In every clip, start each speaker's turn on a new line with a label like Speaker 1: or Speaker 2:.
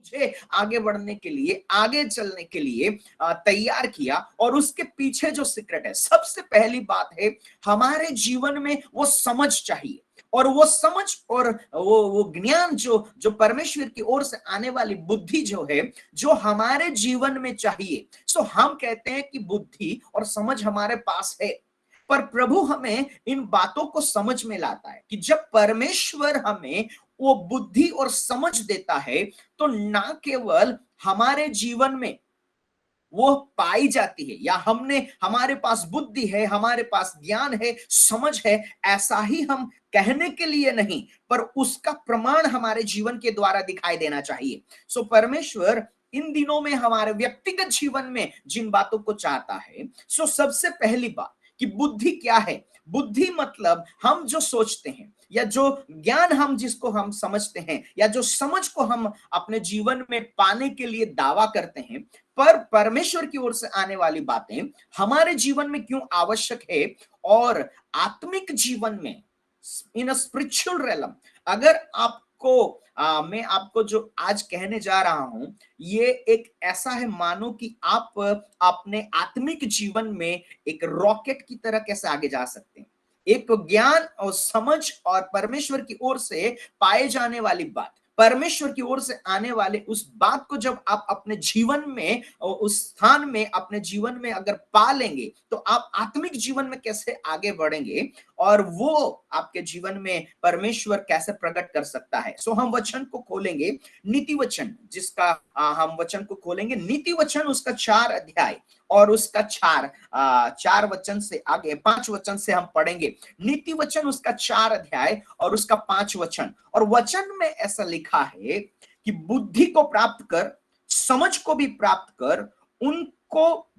Speaker 1: मुझे आगे बढ़ने के लिए, आगे चलने के लिए तैयार किया। और उसके पीछे जो सीक्रेट है, सबसे पहली बात है, हमारे जीवन में वो समझ चाहिए। और वो समझ और वो ज्ञान जो जो परमेश्वर की ओर से आने वाली बुद्धि जो है, जो हमारे जीवन में चाहिए। सो हम कहते हैं कि बुद्धि और समझ हमारे पास है, पर प्रभु हमें इन बातों को समझ में लाता है कि जब परमेश्वर हमें वो बुद्धि और समझ देता है, तो ना केवल हमारे जीवन में वो पाई जाती है, या हमारे पास बुद्धि है, हमारे पास ज्ञान है, समझ है, ऐसा ही हम कहने के लिए नहीं, पर उसका प्रमाण हमारे जीवन के द्वारा दिखाई देना चाहिए। सो परमेश्वर इन दिनों में हमारे व्यक्तिगत जीवन में जिन बातों को चाहता है, सो सबसे पहली बात कि बुद्धि क्या है। बुद्धि मतलब हम जो सोचते हैं, या जो ज्ञान हम जिसको हम समझते हैं, या जो समझ को हम अपने जीवन में पाने के लिए दावा करते हैं, पर परमेश्वर की ओर से आने वाली बातें हमारे जीवन में क्यों आवश्यक है। और आत्मिक जीवन में, इन अ स्पिरिचुअल रेलम, अगर आपको मैं आपको जो आज कहने जा रहा हूं, ये एक ऐसा है, मानो कि आप अपने आत्मिक जीवन में एक रॉकेट की तरह कैसे आगे जा सकते हैं। एक ज्ञान और समझ और परमेश्वर की ओर से पाए जाने वाली बात, परमेश्वर की ओर से आने वाले उस बात को जब आप अपने जीवन में, उस स्थान में, अपने जीवन में अगर पा लेंगे, तो आप आत्मिक जीवन में कैसे आगे बढ़ेंगे, और वो आपके जीवन में परमेश्वर कैसे प्रकट कर सकता है। सो हम वचन को खोलेंगे, नीति वचन, जिसका हम वचन को खोलेंगे, नीति वचन, उसका 4 अध्याय और उसका 4 वचन से आगे 5 वचन से हम पढ़ेंगे। नीति वचन उसका 4 अध्याय और उसका 5 वचन। और वचन में ऐसा लिखा है कि बुद्धि को प्राप्त कर, समझ को भी प्राप्त कर, उनको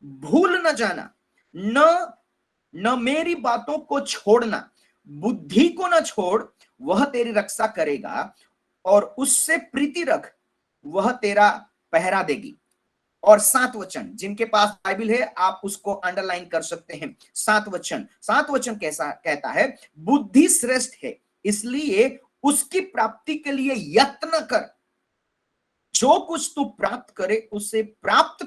Speaker 1: भूल न जाना, न मेरी बातों को छोड़ना। बुद्धि को न छोड़, वह तेरी रक्षा करेगा, और उससे प्रीति रख, वह तेरा पहरा देगी। और 7 वचन, जिनके पास बाइबल है आप उसको अंडरलाइन कर सकते हैं। 7 वचन कैसा कहता है, बुद्धि श्रेष्ठ है, इसलिए उसकी प्राप्ति के लिए यत्न कर। जो कुछ तू प्राप्त करे उसे प्राप्त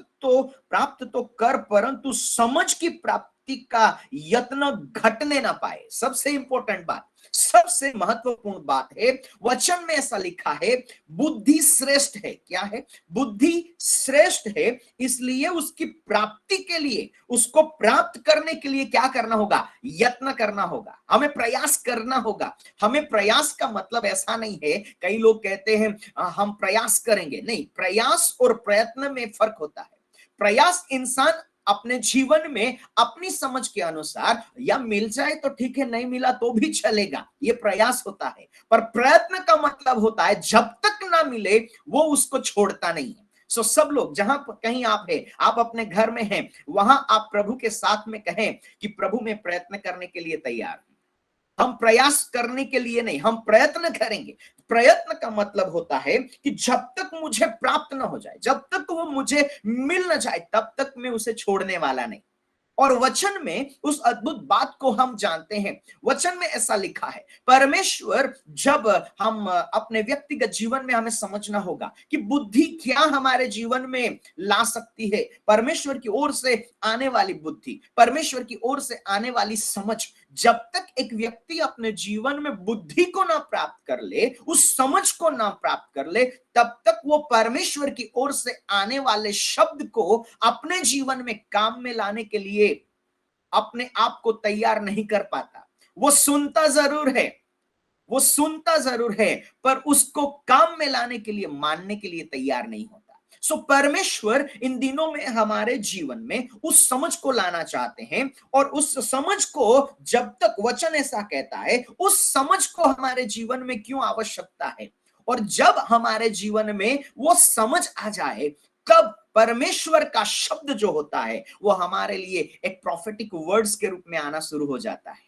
Speaker 1: तो कर, परंतु समझ की प्राप्ति का यत्न घटने ना पाए। सबसे इंपॉर्टेंट बात, सबसे महत्वपूर्ण बात है, वचन में ऐसा लिखा है, बुद्धि श्रेष्ठ है। क्या है? बुद्धि श्रेष्ठ है, इसलिए उसकी प्राप्ति के लिए, उसको प्राप्त करने के लिए क्या करना होगा? यत्न करना होगा, हमें प्रयास करना होगा। हमें प्रयास का मतलब ऐसा नहीं है, कई लोग कहते हैं हम प्रयास करेंगे, नहीं, प्रयास और प्रयत्न में फर्क होता है। प्रयास इंसान अपने जीवन में अपनी समझ के अनुसार, या मिल जाए तो ठीक है, नहीं मिला तो भी चलेगा, ये प्रयास होता है। पर प्रयत्न का मतलब होता है जब तक ना मिले वो उसको छोड़ता नहीं है। सो सब लोग जहां कहीं आप है, आप अपने घर में हैं, वहां आप प्रभु के साथ में कहें कि प्रभु मैं प्रयत्न करने के लिए तैयार। हम प्रयास करने के लिए नहीं, हम प्रयत्न करेंगे। प्रयत्न का मतलब होता है कि जब तक मुझे प्राप्त ना हो जाए, जब तक वो मुझे मिल ना जाए, तब तक मैं उसे छोड़ने वाला नहीं। और वचन में उस अद्भुत बात को हम जानते हैं। वचन में ऐसा लिखा है, परमेश्वर, जब हम अपने व्यक्तिगत जीवन में, हमें समझना होगा कि बुद्धि क्या हमारे जीवन में ला सकती है। परमेश्वर की ओर से आने वाली बुद्धि, परमेश्वर की ओर से आने वाली समझ, जब तक एक व्यक्ति अपने जीवन में बुद्धि को ना प्राप्त कर ले, उस समझ को ना प्राप्त कर ले, तब तक वो परमेश्वर की ओर से आने वाले शब्द को अपने जीवन में काम में लाने के लिए अपने आप को तैयार नहीं कर पाता। वो सुनता जरूर है, वो सुनता जरूर है, पर उसको काम में लाने के लिए, मानने के लिए तैयार नहीं होता। सो परमेश्वर इन दिनों में हमारे जीवन में उस समझ को लाना चाहते हैं, और उस समझ को, जब तक वचन ऐसा कहता है, उस समझ को हमारे जीवन में क्यों आवश्यकता है। और जब हमारे जीवन में वो समझ आ जाए, तब परमेश्वर का शब्द जो होता है वो हमारे लिए एक प्रोफेटिक वर्ड्स के रूप में आना शुरू हो जाता है।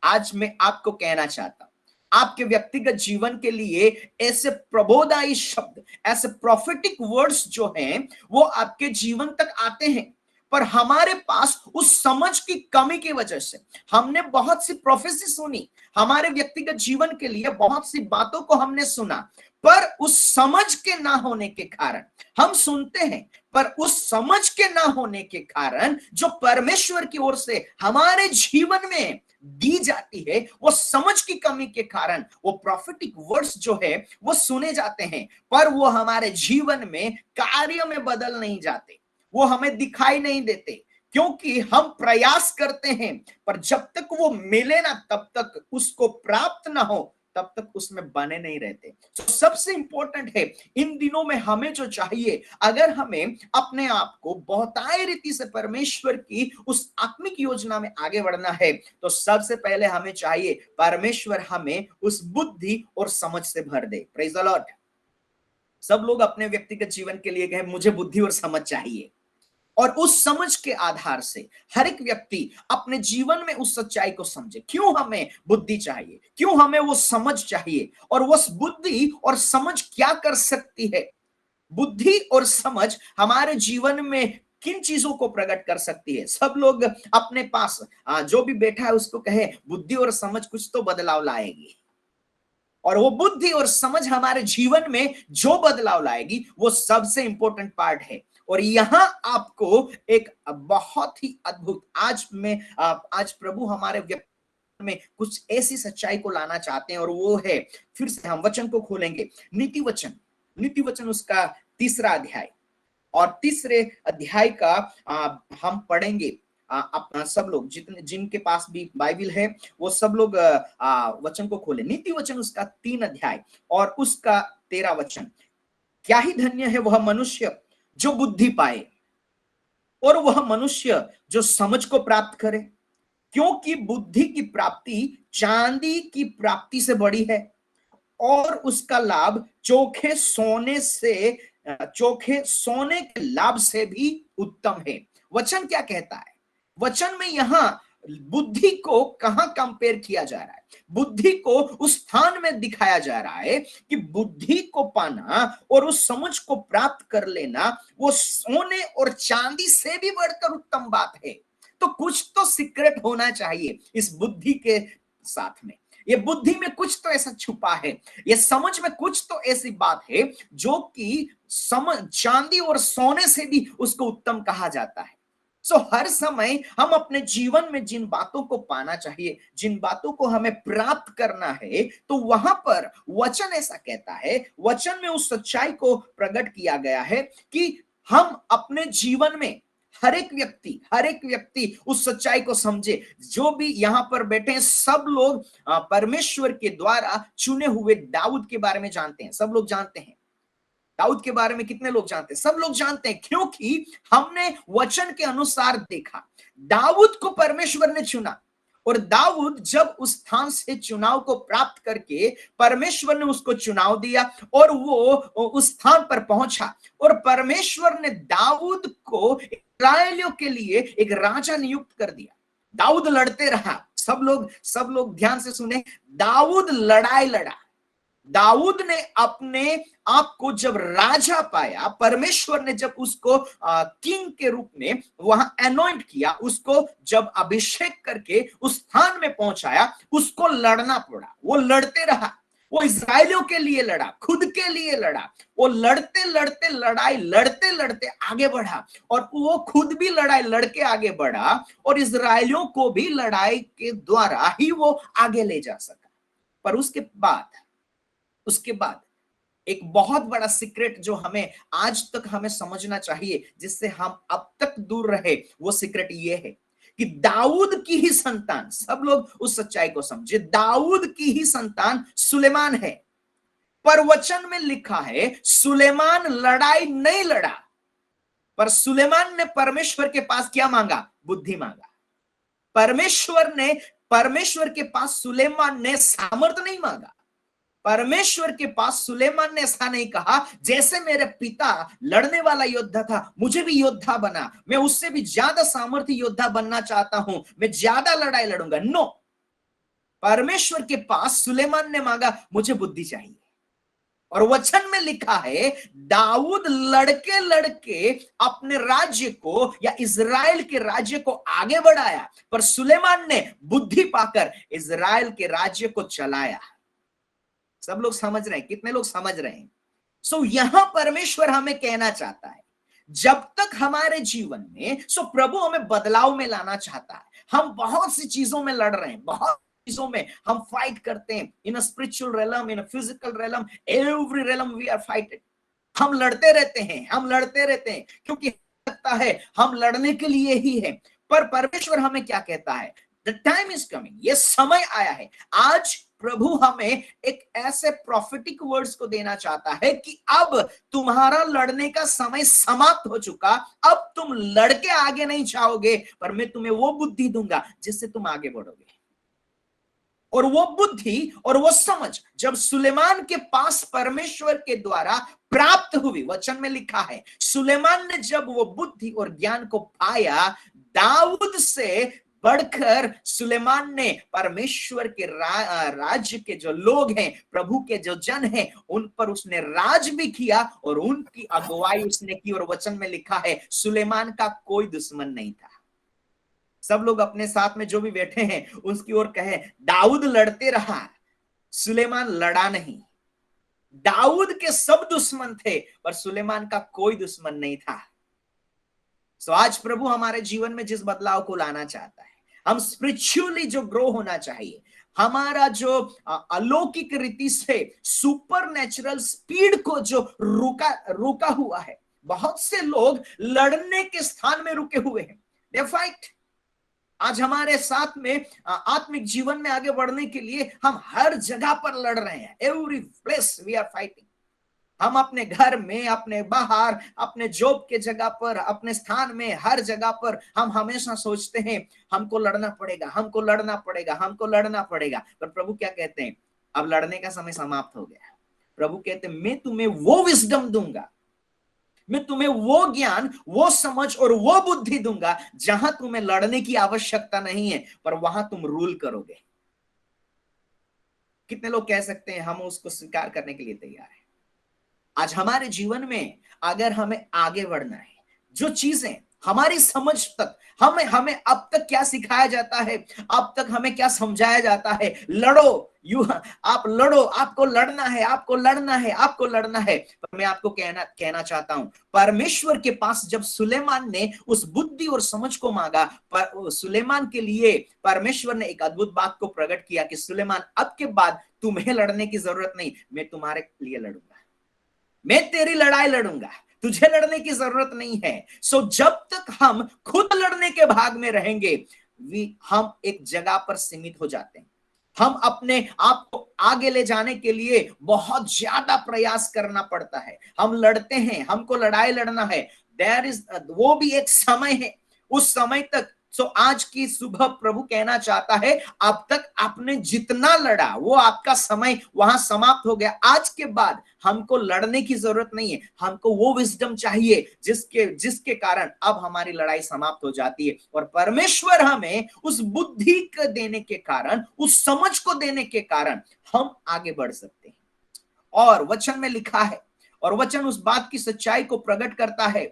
Speaker 1: आज मैं आपको कहना चाहता हूं, आपके व्यक्तिगत जीवन के लिए ऐसे प्रबोधाई शब्द, ऐसे प्रोफेटिक वर्ड्स जो हैं, वो आपके जीवन तक आते हैं, पर हमारे पास उस समझ की कमी की वजह से हमने बहुत सी प्रोफेसी सुनी, हमारे व्यक्तिगत जीवन के लिए बहुत सी बातों को हमने सुना, पर उस समझ के ना होने के कारण हम सुनते हैं, पर उस समझ के ना होने के कारण जो परमेश्वर की ओर से हमारे जीवन में दी जाती है, वो समझ की कमी के कारण वो प्रॉफिटिक वर्ड्स जो है वो सुने जाते हैं, पर वो हमारे जीवन में कार्य में बदल नहीं जाते, वो हमें दिखाई नहीं देते, क्योंकि हम प्रयास करते हैं, पर जब तक वो मिले ना, तब तक उसको प्राप्त ना हो, तब तक उसमें बने नहीं रहते। तो सबसे इंपॉर्टेंट है इन दिनों में हमें जो चाहिए, अगर हमें अपने आप को बहुतायत रीति से परमेश्वर की उस आत्मिक योजना में आगे बढ़ना है, तो सबसे पहले हमें चाहिए परमेश्वर हमें उस बुद्धि और समझ से भर दे। Praise the Lord. सब लोग अपने व्यक्तिगत जीवन के लिए कहे मुझे बुद्धि और समझ चाहिए, और उस समझ के आधार से हर एक व्यक्ति अपने जीवन में उस सच्चाई को समझे। क्यों हमें बुद्धि चाहिए, क्यों हमें वो समझ चाहिए, और वो बुद्धि और समझ क्या कर सकती है। बुद्धि और समझ हमारे जीवन में किन चीजों को प्रकट कर सकती है। सब लोग अपने पास जो भी बैठा है उसको कहे बुद्धि और समझ कुछ तो बदलाव लाएगी, और वो बुद्धि और समझ हमारे जीवन में जो बदलाव लाएगी वो सबसे इंपॉर्टेंट पार्ट है। और यहां आपको एक बहुत ही अद्भुत आज प्रभु हमारे व्यक्ति में कुछ ऐसी सच्चाई को लाना चाहते हैं, और वो है, फिर से हम वचन को खोलेंगे, नीति वचन उसका 3रा अध्याय, और 3रे अध्याय का हम पढ़ेंगे। अपना सब लोग जिनके पास भी बाइबल है वो सब लोग वचन को खोले। नीति वचन उसका 3 अध्याय और उसका 13 वचन। क्या ही धन्य है वह मनुष्य जो बुद्धि पाए, और वह मनुष्य जो समझ को प्राप्त करे, क्योंकि बुद्धि की प्राप्ति चांदी की प्राप्ति से बड़ी है, और उसका लाभ चोखे सोने के लाभ से भी उत्तम है। वचन क्या कहता है? वचन में यहां बुद्धि को कहां कंपेयर किया जा रहा है? बुद्धि को उस स्थान में दिखाया जा रहा है कि बुद्धि को पाना और उस समझ को प्राप्त कर लेना वो सोने और चांदी से भी बढ़कर उत्तम बात है। तो कुछ तो सीक्रेट होना चाहिए इस बुद्धि के साथ में। ये बुद्धि में कुछ तो ऐसा छुपा है, ये समझ में कुछ तो ऐसी बात है जो कि समझ चांदी और सोने से भी उसको उत्तम कहा जाता है। हर समय हम अपने जीवन में जिन बातों को पाना चाहिए, जिन बातों को हमें प्राप्त करना है, तो वहां पर वचन ऐसा कहता है, वचन में उस सच्चाई को प्रकट किया गया है कि हम अपने जीवन में हर एक व्यक्ति उस सच्चाई को समझे। जो भी यहां पर बैठे हैं सब लोग परमेश्वर के द्वारा चुने हुए दाऊद के बारे में जानते हैं। सब लोग जानते हैं दाऊद के बारे में। कितने लोग जानते हैं? सब लोग जानते हैं, क्योंकि हमने वचन के अनुसार देखा दाऊद को परमेश्वर ने चुना, और दाऊद जब उस स्थान से चुनाव को प्राप्त करके परमेश्वर ने उसको चुनाव दिया और वो उस स्थान पर पहुंचा, और परमेश्वर ने दाऊद को इस्राएलियों के लिए एक राजा नियुक्त कर दिया। दाऊद लड़ते रहा। सब लोग ध्यान से सुने, दाऊद लड़ाई लड़ा। दाऊद ने अपने आप को जब राजा पाया, परमेश्वर ने जब उसको किंग के रूप में वहां अनॉइंट किया, उसको जब अभिषेक करके उस स्थान में पहुंचाया, उसको लड़ना पड़ा। वो लड़ते रहा, वो इस्राएलियों के लिए लड़ा, खुद के लिए लड़ा। वो लड़ते लड़ते आगे बढ़ा, और वो खुद भी लड़ाई लड़के आगे बढ़ा, और इस्राएलियों को भी लड़ाई के द्वारा ही वो आगे ले जा सका। पर उसके बाद एक बहुत बड़ा सीक्रेट जो हमें आज तक हमें समझना चाहिए, जिससे हम अब तक दूर रहे, वो सीक्रेट ये है कि दाऊद की ही संतान, सब लोग उस सच्चाई को समझे, दाऊद की ही संतान सुलेमान है। पर वचन में लिखा है सुलेमान लड़ाई नहीं लड़ा, पर सुलेमान ने परमेश्वर के पास क्या मांगा? बुद्धि मांगा। परमेश्वर के पास सुलेमान ने सामर्थ नहीं मांगा। परमेश्वर के पास सुलेमान ने ऐसा नहीं कहा जैसे मेरे पिता लड़ने वाला योद्धा था, मुझे भी योद्धा बना, मैं उससे भी ज्यादा सामर्थ्य योद्धा बनना चाहता हूं, मैं ज्यादा लड़ाई लड़ूंगा। नो, परमेश्वर के पास सुलेमान ने मांगा मुझे बुद्धि चाहिए। और वचन में लिखा है दाऊद लड़के लड़के अपने राज्य को या इज़राइल के राज्य को आगे बढ़ाया, पर सुलेमान ने बुद्धि पाकर इज़राइल के राज्य को चलाया। सब लोग समझ रहे हैं? कितने लोग समझ रहे हैं? सो यहां परमेश्वर हमें कहना चाहता है, जब तक हमारे जीवन में, प्रभु हमें बदलाव में लाना चाहता है। हम बहुत सी चीजों में लड़ रहे हैं, बहुत चीजों में हम फाइट करते हैं, in a spiritual realm, in a physical realm, every realm we are fighted. हम लड़ते रहते हैं, हम लड़ते रहते हैं, क्योंकि लगता है हम लड़ने के लिए ही है। पर परमेश्वर हमें क्या कहता है? द टाइम इज कमिंग, ये समय आया है। आज प्रभु हमें एक ऐसे प्रॉफिटिक वर्ड्स को देना चाहता है कि अब तुम्हारा लड़ने का समय समाप्त हो चुका। अब तुम लड़के आगे नहीं जाओगे, पर मैं तुम्हें वो बुद्धि दूंगा जिससे तुम आगे बढ़ोगे। और वो बुद्धि और वो समझ जब सुलेमान के पास परमेश्वर के द्वारा प्राप्त हुई, वचन में लिखा है, सुलेमान ने जब वो बुद्धि और ज्ञान को पाया, दाऊद से बढ़कर सुलेमान ने परमेश्वर के राज्य के जो लोग हैं, प्रभु के जो जन हैं, उन पर उसने राज भी किया और उनकी अगुवाई उसने की। और वचन में लिखा है, सुलेमान का कोई दुश्मन नहीं था। सब लोग अपने साथ में जो भी बैठे हैं उसकी ओर कहे, दाऊद लड़ते रहा, सुलेमान लड़ा नहीं। दाऊद के सब दुश्मन थे, पर सुलेमान का कोई दुश्मन नहीं था। सो आज प्रभु हमारे जीवन में जिस बदलाव को लाना चाहता है, हम स्पिरिचुअली जो ग्रो होना चाहिए, हमारा जो अलौकिक रीति से सुपर नेचुरल स्पीड को जो रुका हुआ है, बहुत से लोग लड़ने के स्थान में रुके हुए हैं, दे फाइट। आज हमारे साथ में आत्मिक जीवन में आगे बढ़ने के लिए हम हर जगह पर लड़ रहे हैं, every place we are fighting. हम अपने घर में, अपने बाहर, अपने जॉब के जगह पर, अपने स्थान में, हर जगह पर हम हमेशा सोचते हैं हमको लड़ना पड़ेगा, हमको लड़ना पड़ेगा, हमको लड़ना पड़ेगा। पर प्रभु क्या कहते हैं? अब लड़ने का समय समाप्त हो गया। प्रभु कहते हैं, मैं तुम्हें वो विजडम दूंगा, मैं तुम्हें वो ज्ञान, वो समझ और वो बुद्धि दूंगा जहां तुम्हें लड़ने की आवश्यकता नहीं है, पर वहां तुम रूल करोगे। कितने लोग कह सकते हैं हम उसको स्वीकार करने के लिए तैयार हैं? आज हमारे जीवन में अगर हमें आगे बढ़ना है, जो चीजें हमारी समझ तक, हमें अब तक क्या सिखाया जाता है, अब तक हमें क्या समझाया जाता है, लड़ो, आप लड़ो, आपको लड़ना है, आपको लड़ना है, आपको लड़ना है। पर मैं आपको कहना चाहता हूं, परमेश्वर के पास जब सुलेमान ने उस बुद्धि और समझ को मांगा, पर सुलेमान के लिए परमेश्वर ने एक अद्भुत बात को प्रकट किया कि सुलेमान, अब के बाद तुम्हें लड़ने की जरूरत नहीं, मैं तुम्हारे लिए लड़ूंगा, मैं तेरी लड़ाई लड़ूंगा, तुझे लड़ने की जरूरत नहीं है। सो जब तक हम खुद लड़ने के भाग में रहेंगे, हम एक जगह पर सीमित हो जाते हैं। हम अपने आप को आगे ले जाने के लिए बहुत ज्यादा प्रयास करना पड़ता है। हम लड़ते हैं, हमको लड़ाई लड़ना है, देयर इज, वो भी एक समय है, उस समय तक। सो आज की सुबह प्रभु कहना चाहता है, अब तक आपने जितना लड़ा वो आपका समय वहां समाप्त हो गया। आज के बाद हमको लड़ने की जरूरत नहीं है, हमको वो विजडम चाहिए जिसके कारण अब हमारी लड़ाई समाप्त हो जाती है। और परमेश्वर हमें उस बुद्धि को देने के कारण, उस समझ को देने के कारण हम आगे बढ़ सकते हैं। और वचन में लिखा है, और वचन उस बात की सच्चाई को प्रकट करता है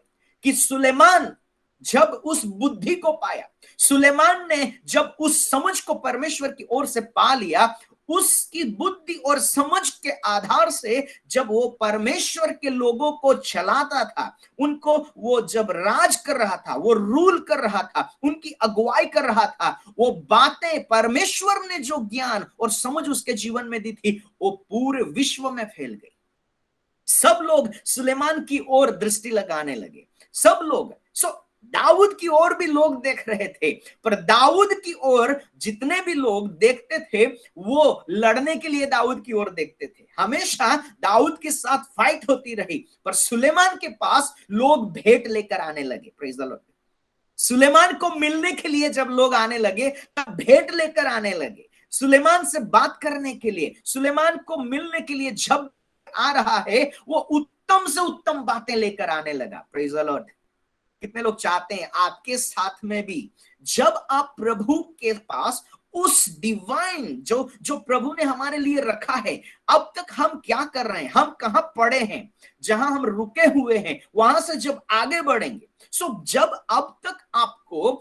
Speaker 1: कि सुलेमान जब उस बुद्धि को पाया, सुलेमान ने जब उस समझ को परमेश्वर की ओर से पा लिया, उसकी बुद्धि और समझ के आधार से जब वो परमेश्वर के लोगों को चलाता था, उनको वो जब राज कर रहा था, वो रूल कर रहा था, उनकी अगुवाई कर रहा था, वो बातें परमेश्वर ने जो ज्ञान और समझ उसके जीवन में दी थी, वो पूरे विश्व में फैल गई। सब लोग सुलेमान की ओर दृष्टि लगाने लगे, सब लोग। दाऊद की ओर भी लोग देख रहे थे, पर दाऊद की ओर जितने भी लोग देखते थे, वो लड़ने के लिए दाऊद की ओर देखते थे। हमेशा दाऊद के साथ फाइट होती रही, पर सुलेमान के पास लोग भेंट लेकर आने लगे। Praise the Lord. सुलेमान को मिलने के लिए जब लोग आने लगे, तब भेंट लेकर आने लगे। सुलेमान से बात करने के लिए, सुलेमान को मिलने के लिए जब आ रहा है, वो उत्तम से उत्तम बातें लेकर आने लगा। Praise the lord. कितने लोग चाहते हैं आपके साथ में भी, जब आप प्रभु के पास उस डिवाइन जो प्रभु ने हमारे लिए रखा है, अब तक हम क्या कर रहे हैं, हम कहां पड़े हैं, जहां हम रुके हुए हैं, वहां से जब आगे बढ़ेंगे, सो जब अब तक आपको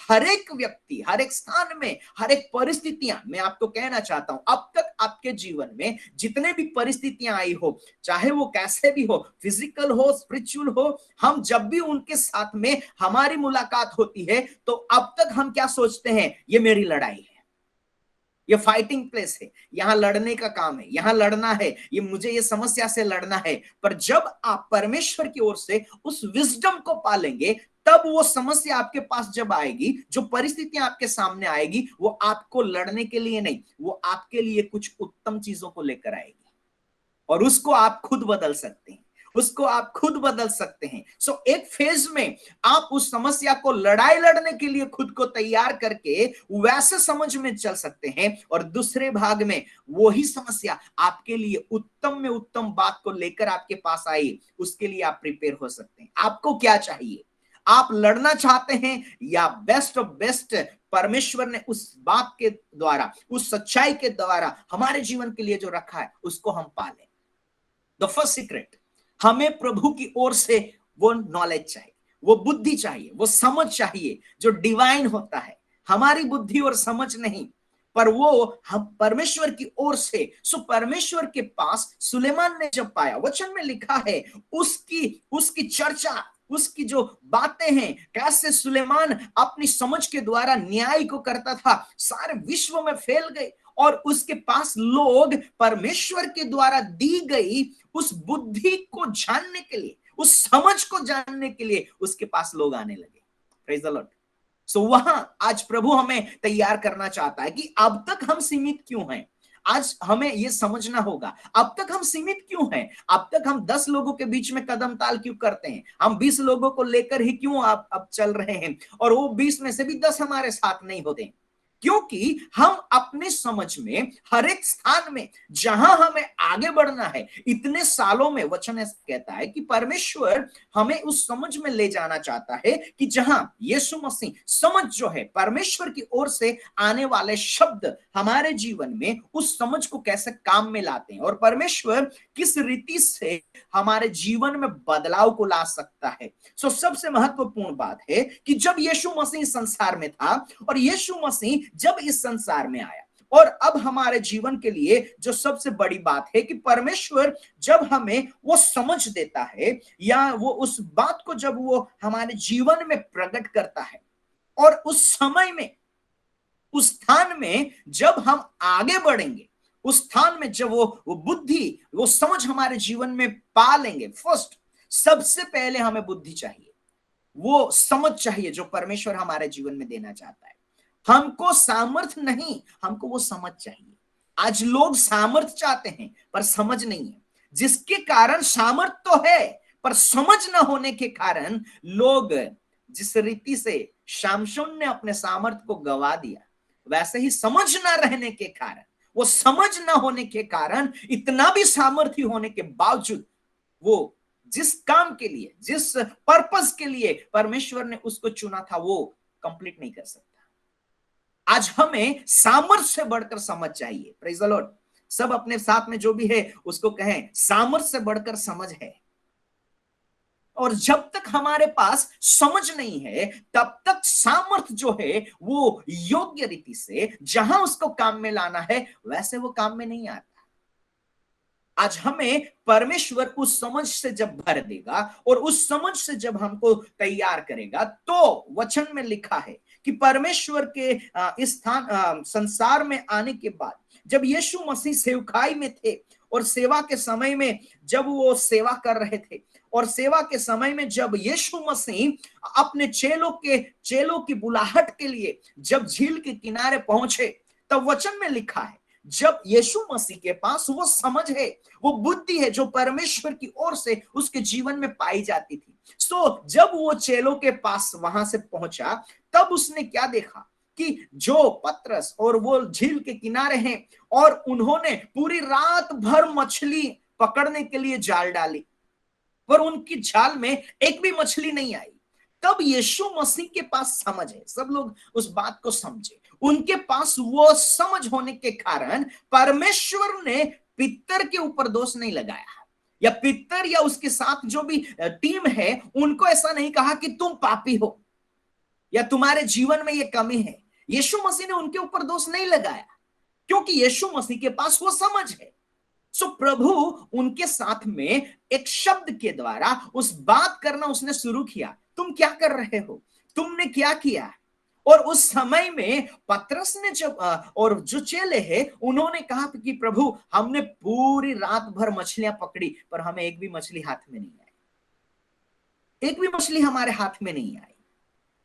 Speaker 1: हर एक व्यक्ति, हर एक स्थान में, हर एक परिस्थितियां, मैं आपको कहना चाहता हूं, अब तक आपके जीवन में जितने भी परिस्थितियां आई हो, चाहे वो कैसे भी हो, फिजिकल हो, स्पिरिचुअल हो, हम जब भी उनके साथ में हमारी मुलाकात होती है तो अब तक हम क्या सोचते हैं, ये मेरी लड़ाई है, ये फाइटिंग प्लेस है, यहां लड़ने का काम है, यहां लड़ना है, ये मुझे ये समस्या से लड़ना है। पर जब आप परमेश्वर की ओर से उस विजडम को पालेंगे, तब वो समस्या आपके पास जब आएगी, जो परिस्थितियां आपके सामने आएगी, वो आपको लड़ने के लिए नहीं, वो आपके लिए कुछ उत्तम चीजों को लेकर आएगी, और उसको आप खुद बदल सकते हैं, उसको आप खुद बदल सकते हैं। सो एक फेज में आप उस समस्या को लड़ाई लड़ने के लिए खुद को तैयार करके वैसे समझ में चल सकते हैं, और दूसरे भाग में वही समस्या आपके लिए उत्तम में उत्तम बात को लेकर आपके पास आई, उसके लिए आप प्रिपेयर हो सकते हैं। आपको क्या चाहिए? आप लड़ना चाहते हैं या बेस्ट ऑफ बेस्ट परमेश्वर ने उस बात के द्वारा, उस सच्चाई के द्वारा हमारे जीवन के लिए जो रखा है, उसको हम पालें? द फर्स्ट सीक्रेट, हमें प्रभु की ओर से वो नॉलेज चाहिए, वो बुद्धि चाहिए, वो समझ चाहिए जो डिवाइन होता है, हमारी बुद्धि और समझ नहीं, पर वो हम परमेश्वर की ओर से। सो परमेश्वर के पास सुलेमान ने जब पाया, वचन में लिखा है, उसकी उसकी चर्चा, उसकी जो बातें हैं, कैसे सुलेमान अपनी समझ के द्वारा न्याय को करता था, सारे विश्व में फैल गए, और उसके पास लोग परमेश्वर के द्वारा दी गई उस बुद्धि को जानने के लिए, उस समझ को जानने के लिए उसके पास लोग आने लगे। Praise the lord. सो वहां आज प्रभु हमें तैयार करना चाहता है कि अब तक हम सीमित क्यों हैं। आज हमें यह समझना होगा, अब तक हम सीमित क्यों हैं, अब तक हम 10 लोगों के बीच में कदम ताल क्यों करते हैं, हम 20 लोगों को लेकर ही क्यों अब चल रहे हैं, और वो 20 में से भी 10 हमारे साथ नहीं होते, क्योंकि हम अपने समझ में हर एक स्थान में जहां हमें आगे बढ़ना है, इतने सालों में वचन ऐसा कहता है कि परमेश्वर हमें उस समझ में ले जाना चाहता है कि जहां यीशु मसीह, समझ जो है परमेश्वर की ओर से आने वाले शब्द हमारे जीवन में उस समझ को कैसे काम में लाते हैं, और परमेश्वर किस रीति से हमारे जीवन में बदलाव को ला सकता है। सो सबसे महत्वपूर्ण बात है कि जब यीशु मसीह संसार में था, और यीशु मसीह जब इस संसार में आया, और अब हमारे जीवन के लिए जो सबसे बड़ी बात है कि परमेश्वर जब हमें वो समझ देता है, या वो उस बात को जब वो हमारे जीवन में प्रकट करता है, और उस समय में, उस स्थान में जब हम आगे बढ़ेंगे, उस स्थान में जब वो बुद्धि, वो समझ हमारे जीवन में पा लेंगे, फर्स्ट सबसे पहले हमें बुद्धि चाहिए, वो समझ चाहिए जो परमेश्वर हमारे जीवन में देना चाहता है। हमको सामर्थ नहीं, हमको वो समझ चाहिए। आज लोग सामर्थ चाहते हैं पर समझ नहीं है, जिसके कारण सामर्थ तो है पर समझ ना होने के कारण लोग, जिस रीति से शामशोन ने अपने सामर्थ को गवा दिया, वैसे ही समझ ना रहने के कारण, वो समझ ना होने के कारण, इतना भी सामर्थ्य होने के बावजूद वो जिस काम के लिए, जिस पर्पस के लिए परमेश्वर ने उसको चुना था, वो कंप्लीट नहीं कर सकता। आज हमें सामर्थ्य से बढ़कर समझ चाहिए। Praise the Lord. सब अपने साथ में जो भी है उसको कहें, सामर्थ्य से बढ़कर समझ है। और जब तक हमारे पास समझ नहीं है, तब तक सामर्थ्य जो है वो योग्य रीति से जहां उसको काम में लाना है, वैसे वो काम में नहीं आता। आज हमें परमेश्वर उस समझ से जब भर देगा, और उस समझ से जब हमको तैयार करेगा, तो वचन में लिखा है कि परमेश्वर के इस स्थान संसार में आने के बाद, जब यीशु मसीह सेवकाई में थे, और सेवा के समय में जब वो सेवा कर रहे थे, और सेवा के समय में जब यीशु मसीह अपने चेलों की बुलाहट के लिए जब झील के किनारे पहुंचे, तब वचन में लिखा है, जब यीशु मसीह के पास वो समझ है, वो बुद्धि है जो परमेश्वर की ओर से उसके जीवन में पाई जाती थी। सो जब वो चेलों के पास वहां से पहुंचा, तब उसने क्या देखा कि जो पतरस और वो झील के किनारे हैं, और उन्होंने पूरी रात भर मछली पकड़ने के लिए जाल डाली, पर उनकी जाल में एक भी मछली नहीं आई। तब यीशु मसीह के पास समझ है, सब लोग उस बात को समझे, उनके पास वो समझ होने के कारण परमेश्वर ने पितर के ऊपर दोष नहीं लगाया। या पितर या उसके साथ जो भी टीम है उनको ऐसा नहीं कहा कि तुम पापी हो या तुम्हारे जीवन में ये कमी है। यीशु मसीह ने उनके ऊपर दोष नहीं लगाया क्योंकि यीशु मसीह के पास वो समझ है। सो प्रभु उनके साथ में एक शब्द के द्वारा उस बात करना उसने शुरू किया, तुम क्या कर रहे हो, तुमने क्या किया। और उस समय में पतरस ने जब और जो चेले हैं उन्होंने कहा कि प्रभु हमने पूरी रात भर मछलियां पकड़ी पर हमें एक भी मछली हाथ में नहीं आई, एक भी मछली हमारे हाथ में नहीं आई।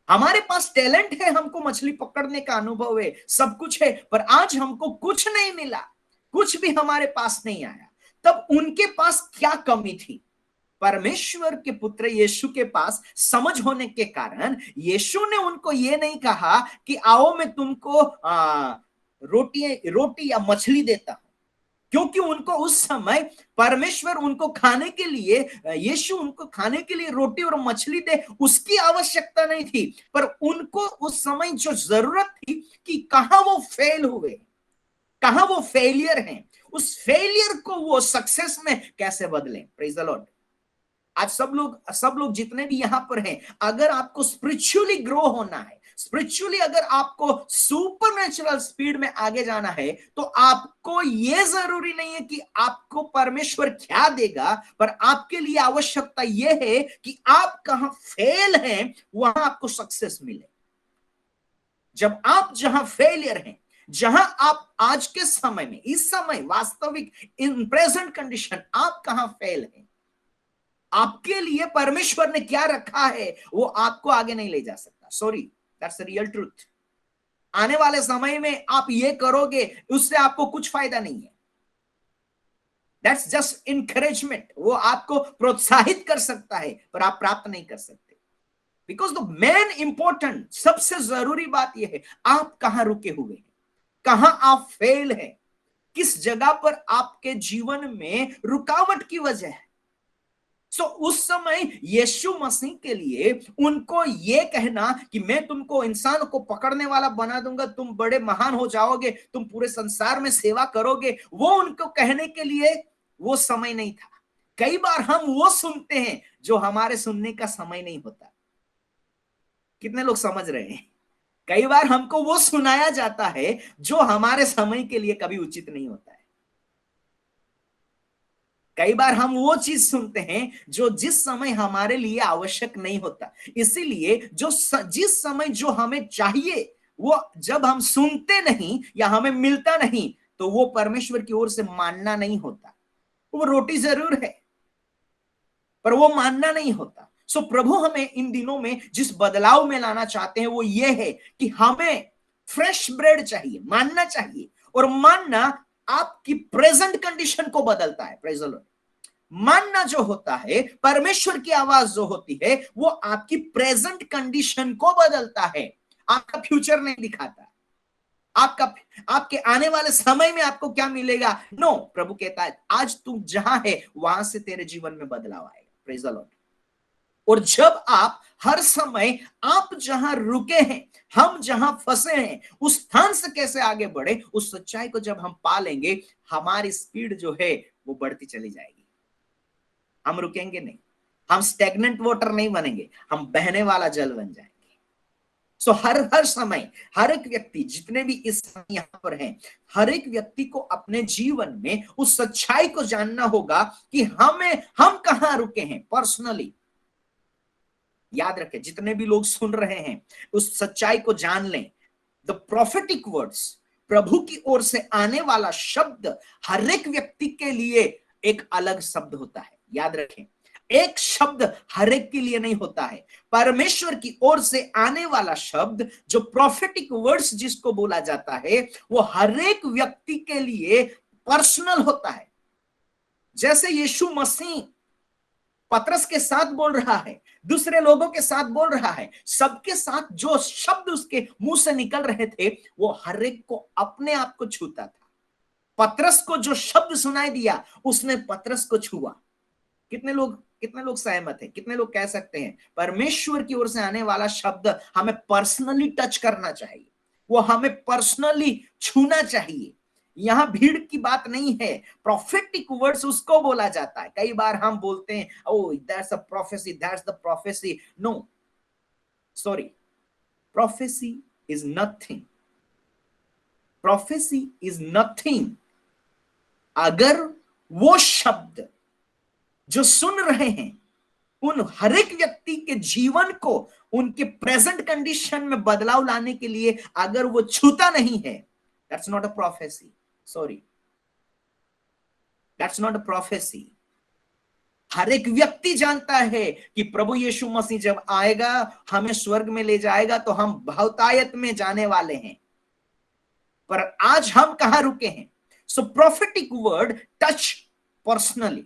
Speaker 1: हमारे पास टैलेंट है, हमको मछली पकड़ने का अनुभव है, सब कुछ है, पर आज हमको कुछ नहीं मिला, कुछ भी हमारे पास नहीं आया। तब उनके पास क्या कमी थी? परमेश्वर के पुत्र यीशु के पास समझ होने के कारण यीशु ने उनको ये नहीं कहा कि आओ मैं तुमको रोटी या मछली देता हूं, क्योंकि उनको उस समय परमेश्वर उनको खाने के लिए, यीशु उनको खाने के लिए रोटी और मछली दे उसकी आवश्यकता नहीं थी। पर उनको उस समय जो जरूरत थी कि कहां वो फेल हुए, कहां वो फेलियर हैं, उस फेलियर को वो सक्सेस में कैसे बदलें। Praise the Lord. आज सब लोग जितने भी यहां पर हैं, अगर आपको स्पिरिचुअली ग्रो होना है, स्पिरिचुअली अगर आपको सुपरनेचुरल स्पीड में आगे जाना है, तो आपको यह जरूरी नहीं है कि आपको परमेश्वर क्या देगा, पर आपके लिए आवश्यकता यह है कि आप कहां फेल हैं वहां आपको सक्सेस मिले। जब आप जहां फेलियर हैं, जहां आप आज के समय में, इस समय वास्तविक इन प्रेजेंट कंडीशन आप कहां फेल हैं, आपके लिए परमेश्वर ने क्या रखा है वो आपको आगे नहीं ले जा सकता। Sorry, that's the real truth. आने वाले समय में आप ये करोगे उससे आपको कुछ फायदा नहीं है। दैट्स जस्ट इनकरेजमेंट, वो आपको प्रोत्साहित कर सकता है पर आप प्राप्त नहीं कर सकते। बिकॉज द मेन इंपॉर्टेंट, सबसे जरूरी बात यह है आप कहां रुके हुए हैं, कहां आप फेल हैं, किस जगह पर आपके जीवन में रुकावट की वजह है। सो उस समय यीशु मसीह के लिए उनको यह कहना कि मैं तुमको इंसान को पकड़ने वाला बना दूंगा, तुम बड़े महान हो जाओगे, तुम पूरे संसार में सेवा करोगे, वो उनको कहने के लिए वो समय नहीं था। कई बार हम वो सुनते हैं जो हमारे सुनने का समय नहीं होता। कितने लोग समझ रहे हैं? कई बार हमको वो सुनाया जाता है जो हमारे समय के लिए कभी उचित नहीं होता है। कई बार हम वो चीज सुनते हैं जो जिस समय हमारे लिए आवश्यक नहीं होता। इसीलिए जिस समय जो हमें चाहिए वो जब हम सुनते नहीं या हमें मिलता नहीं, तो वो परमेश्वर की ओर से मानना नहीं होता। वो रोटी जरूर है पर वो मानना नहीं होता। सो प्रभु हमें इन दिनों में जिस बदलाव में लाना चाहते हैं वो ये है कि हमें फ्रेश ब्रेड चाहिए, मानना चाहिए। और मानना आपकी प्रेजेंट कंडीशन को बदलता है। Praise the Lord. मानना जो होता है, परमेश्वर की आवाज जो होती है, वो आपकी प्रेजेंट कंडीशन को बदलता है, आपका फ्यूचर नहीं दिखाता। आपके आने वाले समय में आपको क्या मिलेगा, नो, प्रभु कहता है आज तू जहां है वहां से तेरे जीवन में बदलाव आएगा। Praise the Lord. और जब आप हर समय आप जहां रुके हैं, हम जहां फंसे हैं, उस स्थान से कैसे आगे बढ़े, उस सच्चाई को जब हम पा लेंगे, हमारी स्पीड जो है वो बढ़ती चली जाएगी। हम रुकेंगे नहीं, हम स्टेगनेंट वाटर नहीं बनेंगे, हम बहने वाला जल बन जाएंगे। सो हर समय हर एक व्यक्ति, जितने भी इस समय यहां पर हैं, हर एक व्यक्ति को अपने जीवन में उस सच्चाई को जानना होगा कि हम कहां रुके हैं पर्सनली। याद रखें, जितने भी लोग सुन रहे हैं उस सच्चाई को जान लें। द प्रोफेटिक वर्ड्स, प्रभु की ओर से आने वाला शब्द हर एक व्यक्ति के लिए एक अलग शब्द होता है। याद रखें, एक शब्द हर एक के लिए नहीं होता है। परमेश्वर की ओर से आने वाला शब्द, जो प्रोफेटिक वर्ड्स जिसको बोला जाता है, वो हर एक व्यक्ति के लिए पर्सनल होता है। जैसे यीशु मसीह पतरस के साथ बोल रहा है, दूसरे लोगों के साथ बोल रहा है, सबके साथ जो शब्द उसके मुंह से निकल रहे थे वो हर एक को अपने आप को छूता था। पतरस को जो शब्द सुनाई दिया उसने पतरस को छुआ। कितने लोग सहमत हैं? कितने लोग कह सकते हैं परमेश्वर की ओर से आने वाला शब्द हमें पर्सनली टच करना चाहिए, वो हमें पर्सनली छूना चाहिए। यहां भीड़ की बात नहीं है। प्रोफेटिक वर्ड्स उसको बोला जाता है। कई बार हम बोलते हैं oh that's a prophecy, that's the prophecy. No, sorry, prophecy is nothing. Prophecy is nothing अगर वो शब्द जो सुन रहे हैं उन हर एक व्यक्ति के जीवन को उनके प्रेजेंट कंडीशन में बदलाव लाने के लिए अगर वो छूता नहीं है, that's not a prophecy. Sorry, that's not a prophecy. हर एक व्यक्ति जानता है कि प्रभु यीशु मसीह जब आएगा, हमें स्वर्ग में ले जाएगा, तो हम बहुतायत में जाने वाले हैं। पर आज हम कहां रुके हैं? सो प्रोफेटिक वर्ड टच पर्सनली।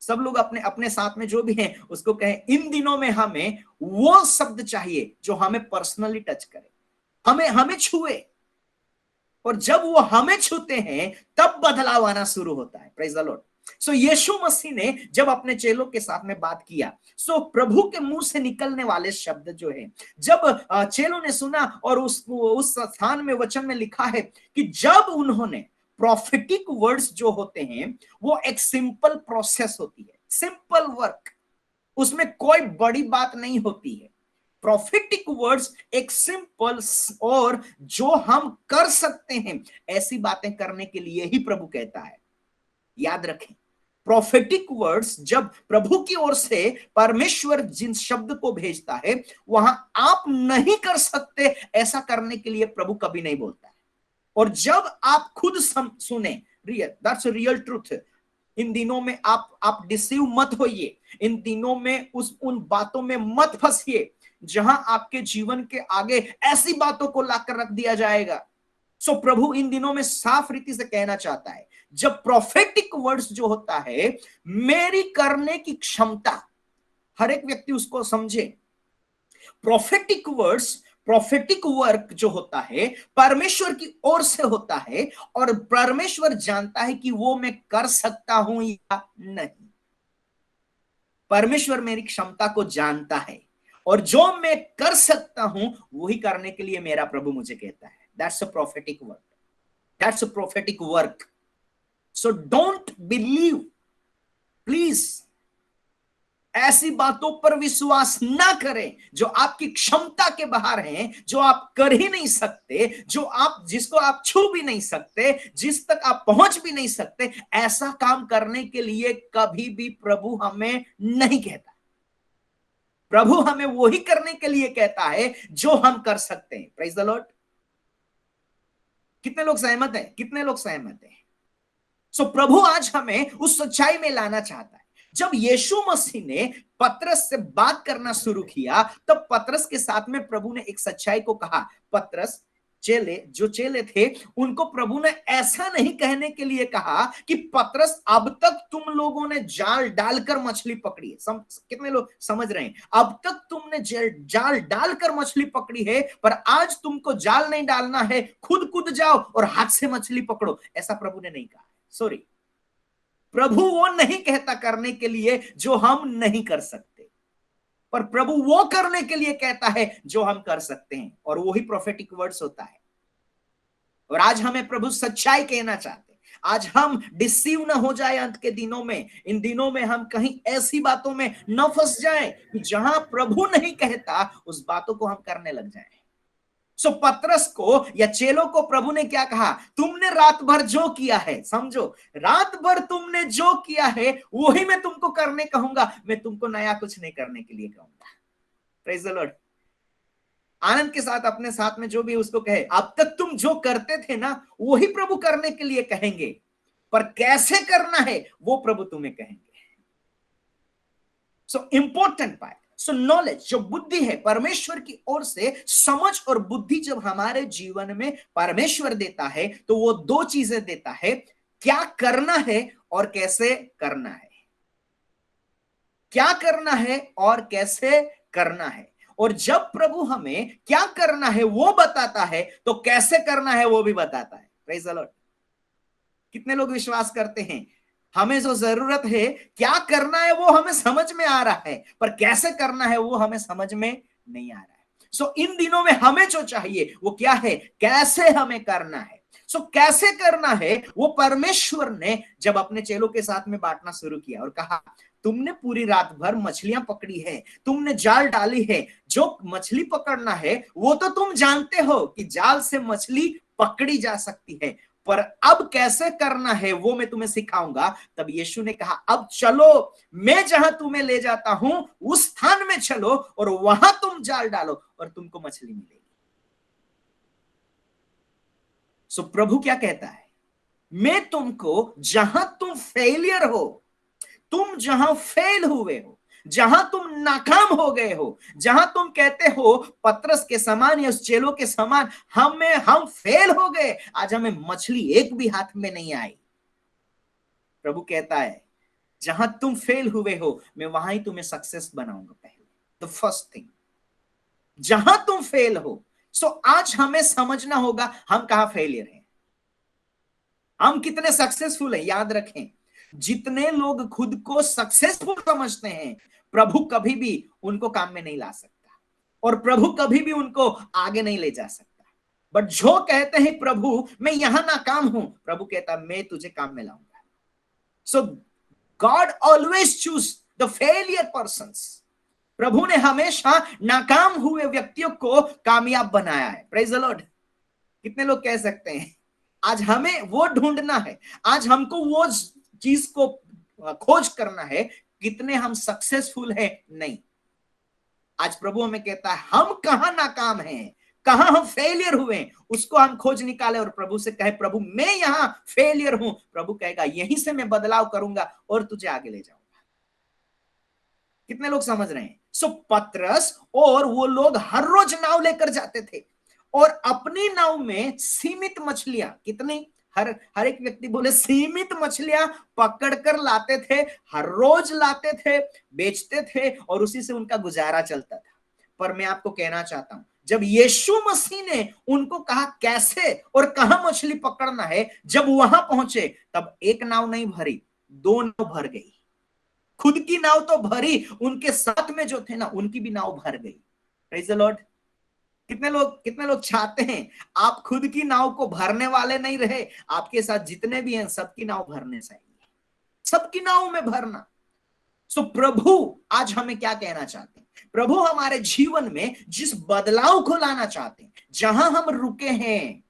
Speaker 1: सब लोग अपने अपने साथ में जो भी हैं उसको कहें, इन दिनों में हमें वो शब्द चाहिए जो हमें पर्सनली टच करे, हमें हमें छुए। और जब वो हमें छूते हैं तब बदलाव आना शुरू होता है। Praise the lord. So Yeshu Masih ने जब अपने चेलों के साथ में बात किया, सो प्रभु के मुंह से निकलने वाले शब्द जो है, जब चेलों ने सुना, और उस स्थान में वचन में लिखा है कि जब उन्होंने प्रोफेटिक वर्ड्स जो होते हैं वो एक सिंपल प्रोसेस होती है, सिंपल वर्क, उसमें कोई बड़ी बात नहीं होती है। प्रोफेटिक वर्ड्स एक सिंपल और जो हम कर सकते हैं ऐसी बातें करने के लिए ही प्रभु कहता है। याद रखें, प्रोफेटिक वर्ड्स जब प्रभु की ओर से परमेश्वर जिन शब्द को भेजता है, वहां आप नहीं कर सकते ऐसा करने के लिए प्रभु कभी नहीं बोलता है। और जब आप खुद सुने, दैट्स रियल ट्रूथ। इन दिनों में आप डिसीव मत होइए, इन दिनों में उन बातों में मत फंसिए जहां आपके जीवन के आगे ऐसी बातों को लाकर रख दिया जाएगा। सो प्रभु इन दिनों में साफ रीति से कहना चाहता है, जब प्रोफेटिक वर्ड्स जो होता है, मेरी करने की क्षमता, हर एक व्यक्ति उसको समझे। प्रोफेटिक वर्ड्स, प्रोफेटिक वर्क जो होता है परमेश्वर की ओर से होता है, और परमेश्वर जानता है कि वो मैं कर सकता हूं या नहीं। परमेश्वर मेरी क्षमता को जानता है, और जो मैं कर सकता हूं वही करने के लिए मेरा प्रभु मुझे कहता है। That's a prophetic work, that's a prophetic work. So don't believe, please ऐसी बातों पर विश्वास ना करें जो आपकी क्षमता के बाहर हैं, जो आप कर ही नहीं सकते, जिसको आप छू भी नहीं सकते, जिस तक आप पहुंच भी नहीं सकते। ऐसा काम करने के लिए कभी भी प्रभु हमें नहीं कहता। प्रभु हमें वही करने के लिए कहता है जो हम कर सकते हैं। Praise the lord. कितने लोग सहमत हैं? कितने लोग सहमत हैं? सो प्रभु आज हमें उस सच्चाई में लाना चाहता है। जब यीशु मसीह ने पतरस से बात करना शुरू किया, तब पतरस के साथ में प्रभु ने एक सच्चाई को कहा। पतरस, जो चेले थे, उनको प्रभु ने ऐसा नहीं कहने के लिए कहा कि पतरस अब तक तुम लोगों ने जाल डालकर मछली पकड़ी है। कितने लोग समझ रहे हैं? अब तक तुमने जाल डालकर मछली पकड़ी है, पर आज तुमको जाल नहीं डालना है, खुद कूद जाओ और हाथ से मछली पकड़ो। ऐसा प्रभु ने नहीं कहा। सॉरी, प्रभु वो नहीं कहता करने के लिए जो हम नहीं कर सकते, पर प्रभु वो करने के लिए कहता है जो हम कर सकते हैं, और वही प्रोफेटिक वर्ड्स होता है। और आज हमें प्रभु सच्चाई कहना चाहते हैं। आज हम डिसीव ना हो जाए अंत के दिनों में। इन दिनों में हम कहीं ऐसी बातों में न फंस जाएं कि जहां प्रभु नहीं कहता उस बातों को हम करने लग जाएं। सो पतरस को या चेलों को प्रभु ने क्या कहा? तुमने रात भर जो किया है, समझो, रात भर तुमने जो किया है वही मैं तुमको करने कहूंगा, मैं तुमको नया कुछ नहीं करने के लिए कहूंगा। Praise the Lord. आनंद के साथ अपने साथ में जो भी उसको कहे, अब तक तुम जो करते थे ना वही प्रभु करने के लिए कहेंगे, पर कैसे करना है वो प्रभु तुम्हें कहेंगे। So important part. सो नॉलेज, जो बुद्धि है परमेश्वर की ओर से, समझ और बुद्धि जब हमारे जीवन में परमेश्वर देता है तो वो दो चीजें देता है, क्या करना है और कैसे करना है। क्या करना है और कैसे करना है। और जब प्रभु हमें क्या करना है वो बताता है तो कैसे करना है वो भी बताता है। Praise the lord. कितने लोग विश्वास करते हैं हमें जो जरूरत है क्या करना है वो हमें समझ में आ रहा है, पर कैसे करना है वो हमें समझ में नहीं आ रहा है। सो इन दिनों में हमें जो चाहिए वो क्या है? कैसे हमें करना है। सो कैसे करना है वो परमेश्वर ने जब अपने चेलों के साथ में बांटना शुरू किया और कहा, तुमने पूरी रात भर मछलियां पकड़ी है, तुमने जाल डाली है, जो मछली पकड़ना है वो तो तुम जानते हो कि जाल से मछली पकड़ी जा सकती है, पर अब कैसे करना है वो मैं तुम्हें सिखाऊंगा। तब यीशु ने कहा, अब चलो, मैं जहां तुम्हें ले जाता हूं उस स्थान में चलो और वहां तुम जाल डालो और तुमको मछली मिलेगी। सो प्रभु क्या कहता है, मैं तुमको जहां तुम फेलियर हो, तुम जहां फेल हुए हो, जहां तुम नाकाम हो गए हो, जहां तुम कहते हो पतरस के समान या उस चेलों के समान हम फेल हो गए, आज हमें मछली एक भी हाथ में नहीं आई, प्रभु कहता है जहां तुम फेल हुए हो मैं वहां ही तुम्हें सक्सेस बनाऊंगा। पहले द फर्स्ट थिंग, जहां तुम फेल हो। सो आज हमें समझना होगा हम कहां फेलियर हैं, हम कितने सक्सेसफुल हैं। याद रखें, जितने लोग खुद को सक्सेसफुल समझते हैं, प्रभु कभी भी उनको काम में नहीं ला सकता और प्रभु कभी भी उनको आगे नहीं ले जा सकता। बट जो कहते हैं प्रभु मैं यहां नाकाम हूं, प्रभु कहता मैं तुझे काम में लाऊंगा। So God always choose the failure persons. प्रभु ने हमेशा नाकाम हुए व्यक्तियों को कामयाब बनाया है। Praise the lord. कितने लोग कह सकते हैं आज हमें वो ढूंढना है, आज हमको वो चीज को खोज करना है, कितने हम सक्सेसफुल हैं। नहीं, आज प्रभु हमें कहता है हम कहां नाकाम हैं, कहां हम फेलियर हुए, उसको हम खोज निकाले और प्रभु से कहे प्रभु मैं यहां फेलियर हूं। प्रभु कहेगा यहीं से मैं बदलाव करूंगा और तुझे आगे ले जाऊंगा। कितने लोग समझ रहे हैं। सो पतरस और वो लोग हर रोज नाव लेकर जाते थे और अपनी नाव में सीमित मछलियां, कितनी, हर एक व्यक्ति बोले सीमित मछलियां पकड़कर लाते थे, हर रोज लाते थे, बेचते थे और उसी से उनका गुजारा चलता था। पर मैं आपको कहना चाहता हूं, जब यीशु मसीह ने उनको कहा कैसे और कहां मछली पकड़ना है, जब वहां पहुंचे तब एक नाव नहीं भरी, दो नाव भर गई। खुद की नाव तो भरी, उनके साथ में जो थे ना उनकी भी नाव भर गई। Praise the lord. कितने लोग चाहते हैं आप खुद की नाव को भरने वाले नहीं रहे, आपके साथ जितने भी हैं सबकी नाव भरने चाहिए, सबकी नाव में भरना। सो प्रभु आज हमें क्या कहना चाहते हैं, प्रभु हमारे जीवन में जिस बदलाव को लाना चाहते हैं, जहां हम रुके हैं।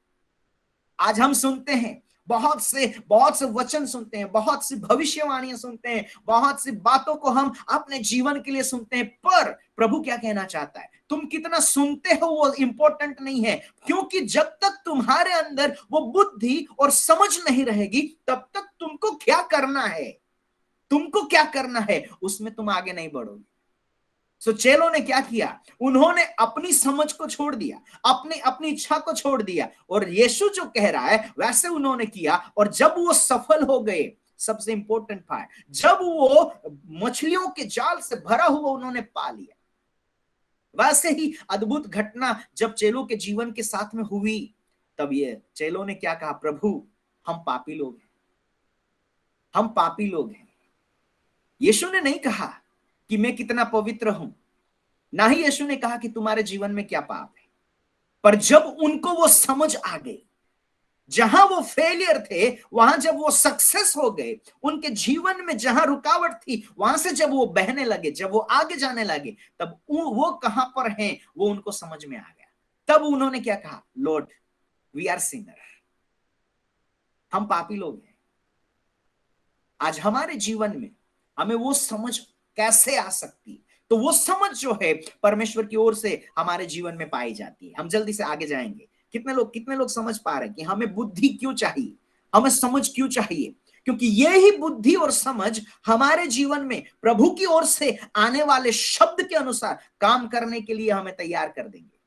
Speaker 1: आज हम सुनते हैं बहुत से वचन सुनते हैं, बहुत सी भविष्यवाणियां सुनते हैं, बहुत सी बातों को हम अपने जीवन के लिए सुनते हैं, पर प्रभु क्या कहना चाहता है, तुम कितना सुनते हो वो इंपॉर्टेंट नहीं है, क्योंकि जब तक तुम्हारे अंदर वो बुद्धि और समझ नहीं रहेगी तब तक तुमको क्या करना है उसमें तुम आगे नहीं बढ़ोगे। सो चेलों ने क्या किया, उन्होंने अपनी समझ को छोड़ दिया, अपनी इच्छा को छोड़ दिया और यीशु जो कह रहा है वैसे उन्होंने किया। और जब वो सफल हो गए, सबसे इंपॉर्टेंट पार्ट, जब वो मछलियों के जाल से भरा हुआ उन्होंने पा लिया, वैसे ही अद्भुत घटना जब चेलों के जीवन के साथ में हुई, तब ये चेलों ने क्या कहा, प्रभु हम पापी लोग हैं। यीशु ने नहीं कहा कि मैं कितना पवित्र हूं, ना ही यीशु ने कहा कि तुम्हारे जीवन में क्या पाप है, पर जब उनको वो समझ आ गई, जहां वो फेलियर थे वहां जब वो सक्सेस हो गए, उनके जीवन में जहां रुकावट थी वहां से जब वो बहने लगे, जब वो आगे जाने लगे, तब वो कहां पर हैं वो उनको समझ में आ गया। तब उन्होंने क्या कहा, लॉर्ड वी आर सिनर, हम पापी लोग हैं। आज हमारे जीवन में हमें वो समझ कैसे आ सकती, तो वो समझ जो है परमेश्वर की ओर से हमारे जीवन में पाई जाती है। हम जल्दी से आगे जाएंगे। कितने लोग समझ पा रहे हैं कि हमें बुद्धि क्यों चाहिए, हमें समझ क्यों चाहिए, क्योंकि यही बुद्धि और समझ हमारे जीवन में प्रभु की ओर से आने वाले शब्द के अनुसार काम करने के लिए हमें तैयार कर देंगे।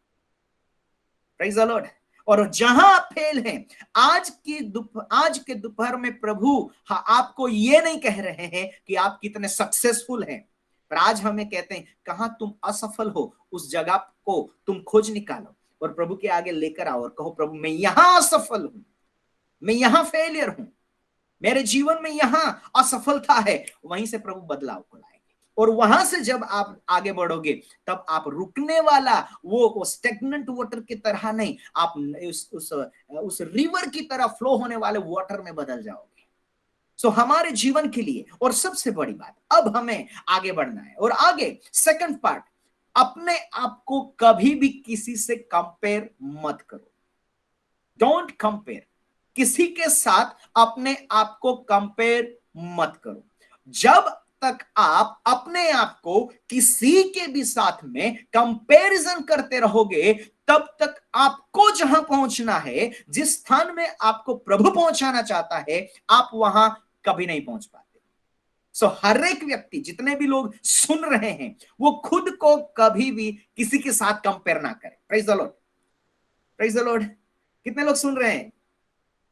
Speaker 1: Praise the Lord. और जहां आप फेल हैं, आज के दोपहर में प्रभु आपको ये नहीं कह रहे हैं कि आप कितने सक्सेसफुल हैं, पर आज हमें कहते हैं कहां तुम असफल हो, उस जगह को तुम खोज निकालो और प्रभु के आगे लेकर आओ और कहो प्रभु मैं यहां असफल हूं, मैं यहां फेलियर हूं, मेरे जीवन में यहां असफलता है। वहीं से प्रभु बदलाव को लाएंगे और वहां से जब आप आगे बढ़ोगे तब आप रुकने वाला वो स्टेगनेंट वाटर की तरह नहीं, आप उस रिवर की तरह फ्लो होने वाले वाटर में बदल जाओगे। सो हमारे जीवन के लिए, और सबसे बड़ी बात, अब हमें आगे बढ़ना है। और आगे सेकंड पार्ट, अपने आप को कभी भी किसी से कंपेयर मत करो। डोंट कंपेयर, किसी के साथ अपने आप को कंपेयर मत करो। जब तक आप अपने आप को किसी के भी साथ में कंपैरिजन करते रहोगे, तब तक आपको जहां पहुंचना है, जिस स्थान में आपको प्रभु पहुंचाना चाहता है, आप वहां कभी नहीं पहुंच पाते। सो हर एक व्यक्ति, जितने भी लोग सुन रहे हैं, वो खुद को कभी भी किसी के साथ कंपेयर ना करें। Praise the Lord, praise the lord. कितने लोग सुन रहे हैं?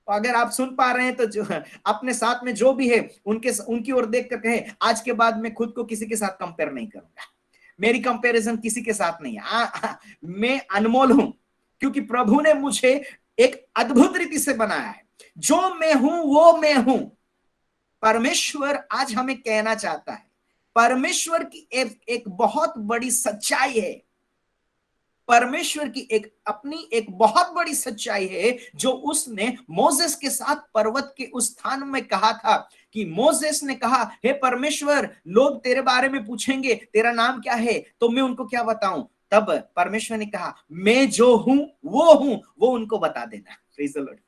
Speaker 1: अगर आप सुन पा रहे हैं तो जो अपने साथ में जो भी है उनकी ओर देख कर कहे, आज के बाद मैं खुद को किसी के साथ कंपेयर नहीं करूंगा। मेरी कंपैरिजन किसी के साथ नहीं है। मैं अनमोल हूं, क्योंकि प्रभु ने मुझे एक अद्भुत रीति से बनाया है। जो मैं हूं वो मैं हूं। परमेश्वर आज हमें कहना चाहता है, परमेश्वर की एक बहुत बड़ी सच्चाई है। परमेश्वर की अपनी एक बहुत बड़ी सच्चाई है, जो उसने मोसेस के साथ पर्वत के उस स्थान में कहा था। कि मोसेस ने कहा, हे परमेश्वर, लोग तेरे बारे में पूछेंगे तेरा नाम क्या है, तो मैं उनको क्या बताऊं? तब परमेश्वर ने कहा, मैं जो हूं वो उनको बता देना। Praise the Lord.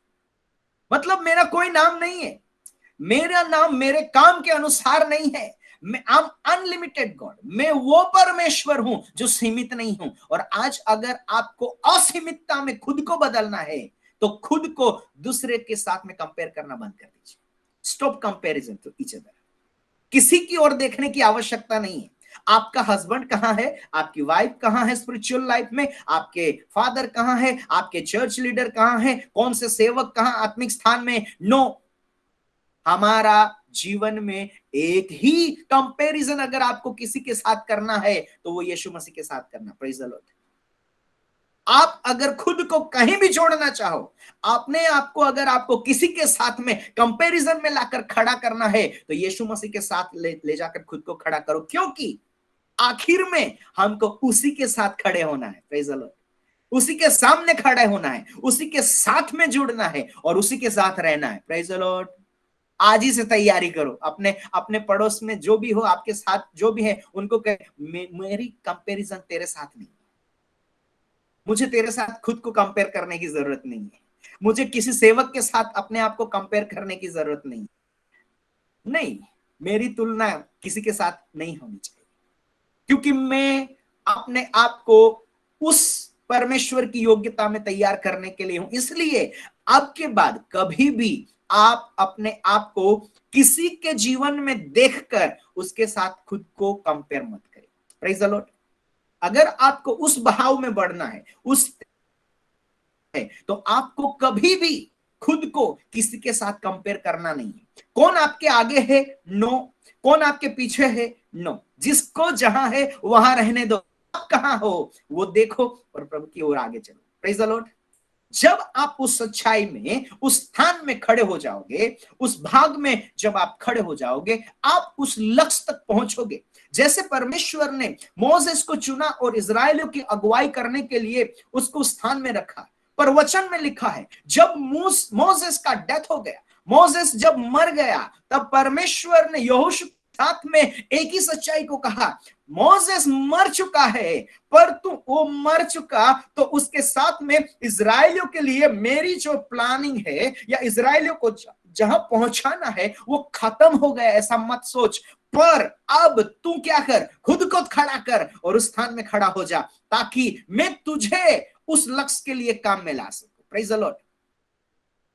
Speaker 1: मतलब मेरा कोई नाम नहीं है, मेरा नाम मेरे काम के अनुसार नहीं है। मैं अनलिमिटेड गॉड, मैं वो परमेश्वर हूं जो सीमित नहीं हूं। और आज अगर आपको असीमितता में खुद को बदलना है, तो खुद को दूसरे के साथ में कंपेयर करना बंद कर दीजिए। Stop comparison to each other. किसी की ओर देखने की आवश्यकता नहीं है। आपका हस्बैंड कहां है, आपकी वाइफ कहां है स्पिरिचुअल लाइफ में, आपके फादर कहां है, आपके चर्च लीडर कहां है, कौन से सेवक कहां आत्मिक स्थान में। नो, हमारा जीवन में एक ही कंपैरिजन अगर आपको किसी के साथ करना है, तो वो यीशु मसीह के साथ करना। Praise the Lord. आप अगर खुद को कहीं भी जोड़ना चाहो, अपने आप को अगर आपको किसी के साथ में कंपैरिजन में लाकर खड़ा करना है, तो यीशु मसीह के साथ ले जाकर खुद को खड़ा करो, क्योंकि आखिर में हमको उसी के साथ खड़े होना है। Praise the Lord. उसी के सामने खड़े होना है, उसी के साथ में जुड़ना है और उसी के साथ रहना है। Praise the Lord. आज ही से तैयारी करो। अपने अपने पड़ोस में जो भी हो, आपके साथ जो भी है, उनको कहे, मेरी कंपैरिजन तेरे साथ नहीं, मुझे तेरे साथ खुद को कंपेयर करने की जरूरत नहीं है। मुझे किसी सेवक के साथ अपने आप को कंपेयर करने की जरूरत नहीं। नहीं, मेरी तुलना किसी के साथ नहीं होनी चाहिए, क्योंकि मैं अपने आप को उस परमेश्वर की योग्यता में तैयार करने के लिए हूं। इसलिए अब के बाद कभी भी आप अपने आप को किसी के जीवन में देखकर उसके साथ खुद को कंपेयर मत करें। Praise the Lord. अगर आपको उस बहाव में बढ़ना है, उस है, तो आपको कभी भी खुद को किसी के साथ कंपेयर करना नहीं है। कौन आपके आगे है? नो। कौन आपके पीछे है? नो। जिसको जहां है वहां रहने दो। आप कहां हो वो देखो और प्रभु की ओर आगे चलो। Praise the Lord. जब आप उस सच्चाई में, उस स्थान में खड़े हो जाओगे, उस भाग में जब आप खड़े हो जाओगे, आप उस लक्ष्य तक पहुंचोगे। जैसे परमेश्वर ने मोसेस को चुना और इजरायलियों की अगुवाई करने के लिए उसको स्थान में रखा। पर वचन में लिखा है, जब मोसेस का डेथ हो गया, मोसेस जब मर गया, तब परमेश्वर ने यहोशू साथ में एक ही सच्चाई को कहा, मोसेस मर चुका है, पर तू वो मर चुका तो उसके साथ में इजरायलियों के लिए मेरी जो प्लानिंग है या इजरायलियों को जहां पहुंचाना है वो खत्म हो गया, ऐसा मत सोच। पर अब तू क्या कर, खुद को खड़ा कर और उस स्थान में खड़ा हो जा, ताकि मैं तुझे उस लक्ष्य के लिए काम में ला सकूं। Praise the lord.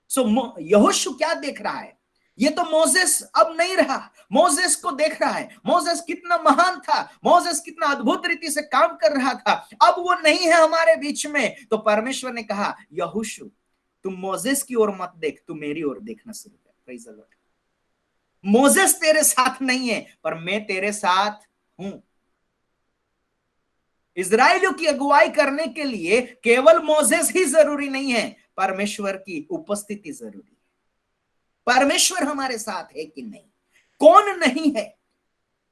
Speaker 1: सो यहोशू क्या देख रहा है? ये तो मोसेस अब नहीं रहा। मोसेस को देख रहा है, मोसेस कितना महान था, मोसेस कितना अद्भुत रीति से काम कर रहा था, अब वो नहीं है हमारे बीच में। तो परमेश्वर ने कहा, यहोशू तुम मोसेस की ओर मत देख, तू मेरी ओर देखना शुरू कर। Praise the Lord. मोसेस तेरे साथ नहीं है, पर मैं तेरे साथ हूं। इजरायलियों की अगुवाई करने के लिए केवल मोसेस ही जरूरी नहीं है, परमेश्वर की उपस्थिति जरूरी है। परमेश्वर हमारे साथ है कि नहीं? कौन नहीं है?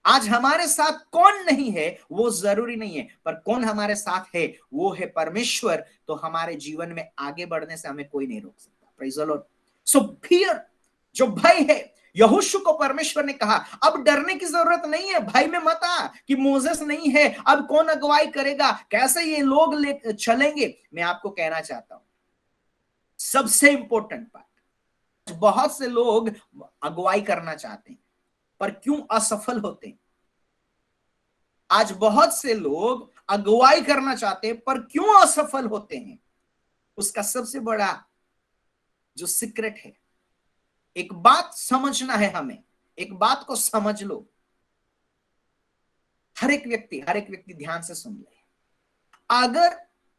Speaker 1: आज हमारे साथ कौन नहीं है वो जरूरी नहीं है, पर कौन हमारे साथ है वो है परमेश्वर। तो हमारे जीवन में आगे बढ़ने से हमें कोई नहीं रोक सकता। Praise the lord. So fear, जो भय है, यहोशू को परमेश्वर ने कहा अब डरने की जरूरत नहीं है, भय में मत आ कि मोसेस नहीं है, अब कौन अगुवाई करेगा, कैसे ये लोग ले चलेंगे। मैं आपको कहना चाहता हूं सबसे इंपॉर्टेंट बात, बहुत से लोग अगुवाई करना चाहते हैं पर क्यों असफल होते हैं। आज बहुत से लोग अगुवाई करना चाहते हैं पर क्यों असफल होते हैं। उसका सबसे बड़ा जो सीक्रेट है, एक बात समझना है हमें, एक बात को समझ लो, हर एक व्यक्ति ध्यान से सुन ले। अगर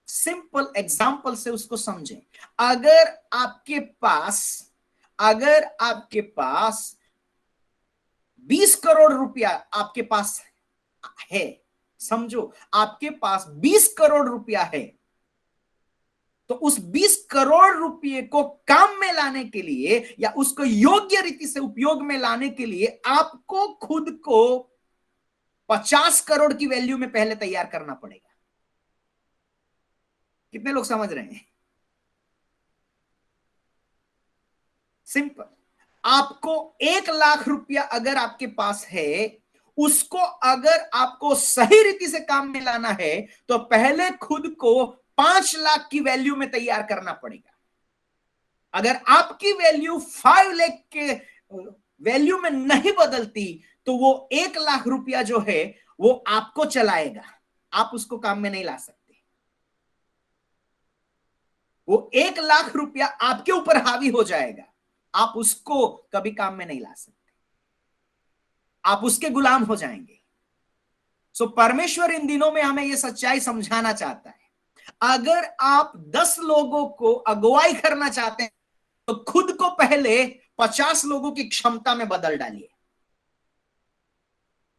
Speaker 1: सिंपल एग्जाम्पल से उसको समझें, अगर आपके पास 20 करोड़ रुपया आपके पास है, समझो आपके पास 20 करोड़ रुपया है, तो उस 20 करोड़ रुपये को काम में लाने के लिए या उसको योग्य रीति से उपयोग में लाने के लिए आपको खुद को 50 करोड़ की वैल्यू में पहले तैयार करना पड़ेगा। कितने लोग समझ रहे हैं? सिंपल, आपको 1 लाख रुपया अगर आपके पास है, उसको अगर आपको सही रीति से काम में लाना है तो पहले खुद को 5 लाख की वैल्यू में तैयार करना पड़ेगा। अगर आपकी वैल्यू 5 लाख के वैल्यू में नहीं बदलती तो वो 1 लाख रुपया जो है वो आपको चलाएगा, आप उसको काम में नहीं ला सकते। वो 1 लाख रुपया आपके ऊपर हावी हो जाएगा, आप उसको कभी काम में नहीं ला सकते, आप उसके गुलाम हो जाएंगे। सो परमेश्वर इन दिनों में हमें यह सच्चाई समझाना चाहता है, अगर आप 10 लोगों को अगुवाई करना चाहते हैं तो खुद को पहले 50 लोगों की क्षमता में बदल डालिए।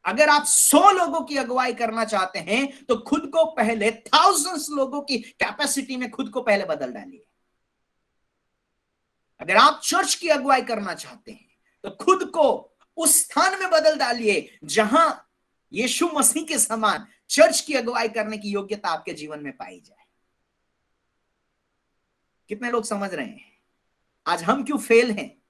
Speaker 1: अगर आप 100 लोगों की अगुवाई करना चाहते हैं तो खुद को पहले थाउजेंड्स लोगों की कैपेसिटी में खुद को पहले बदल डालिए। अगर आप चर्च की अगुवाई करना चाहते हैं तो खुद को उस स्थान में बदल डालिए जहां यीशु मसीह के समान चर्च की अगुवाई करने की योग्यता आपके जीवन में पाई जाए। कितने लोग समझ रहे हैं आज हम क्यों फेल हैं?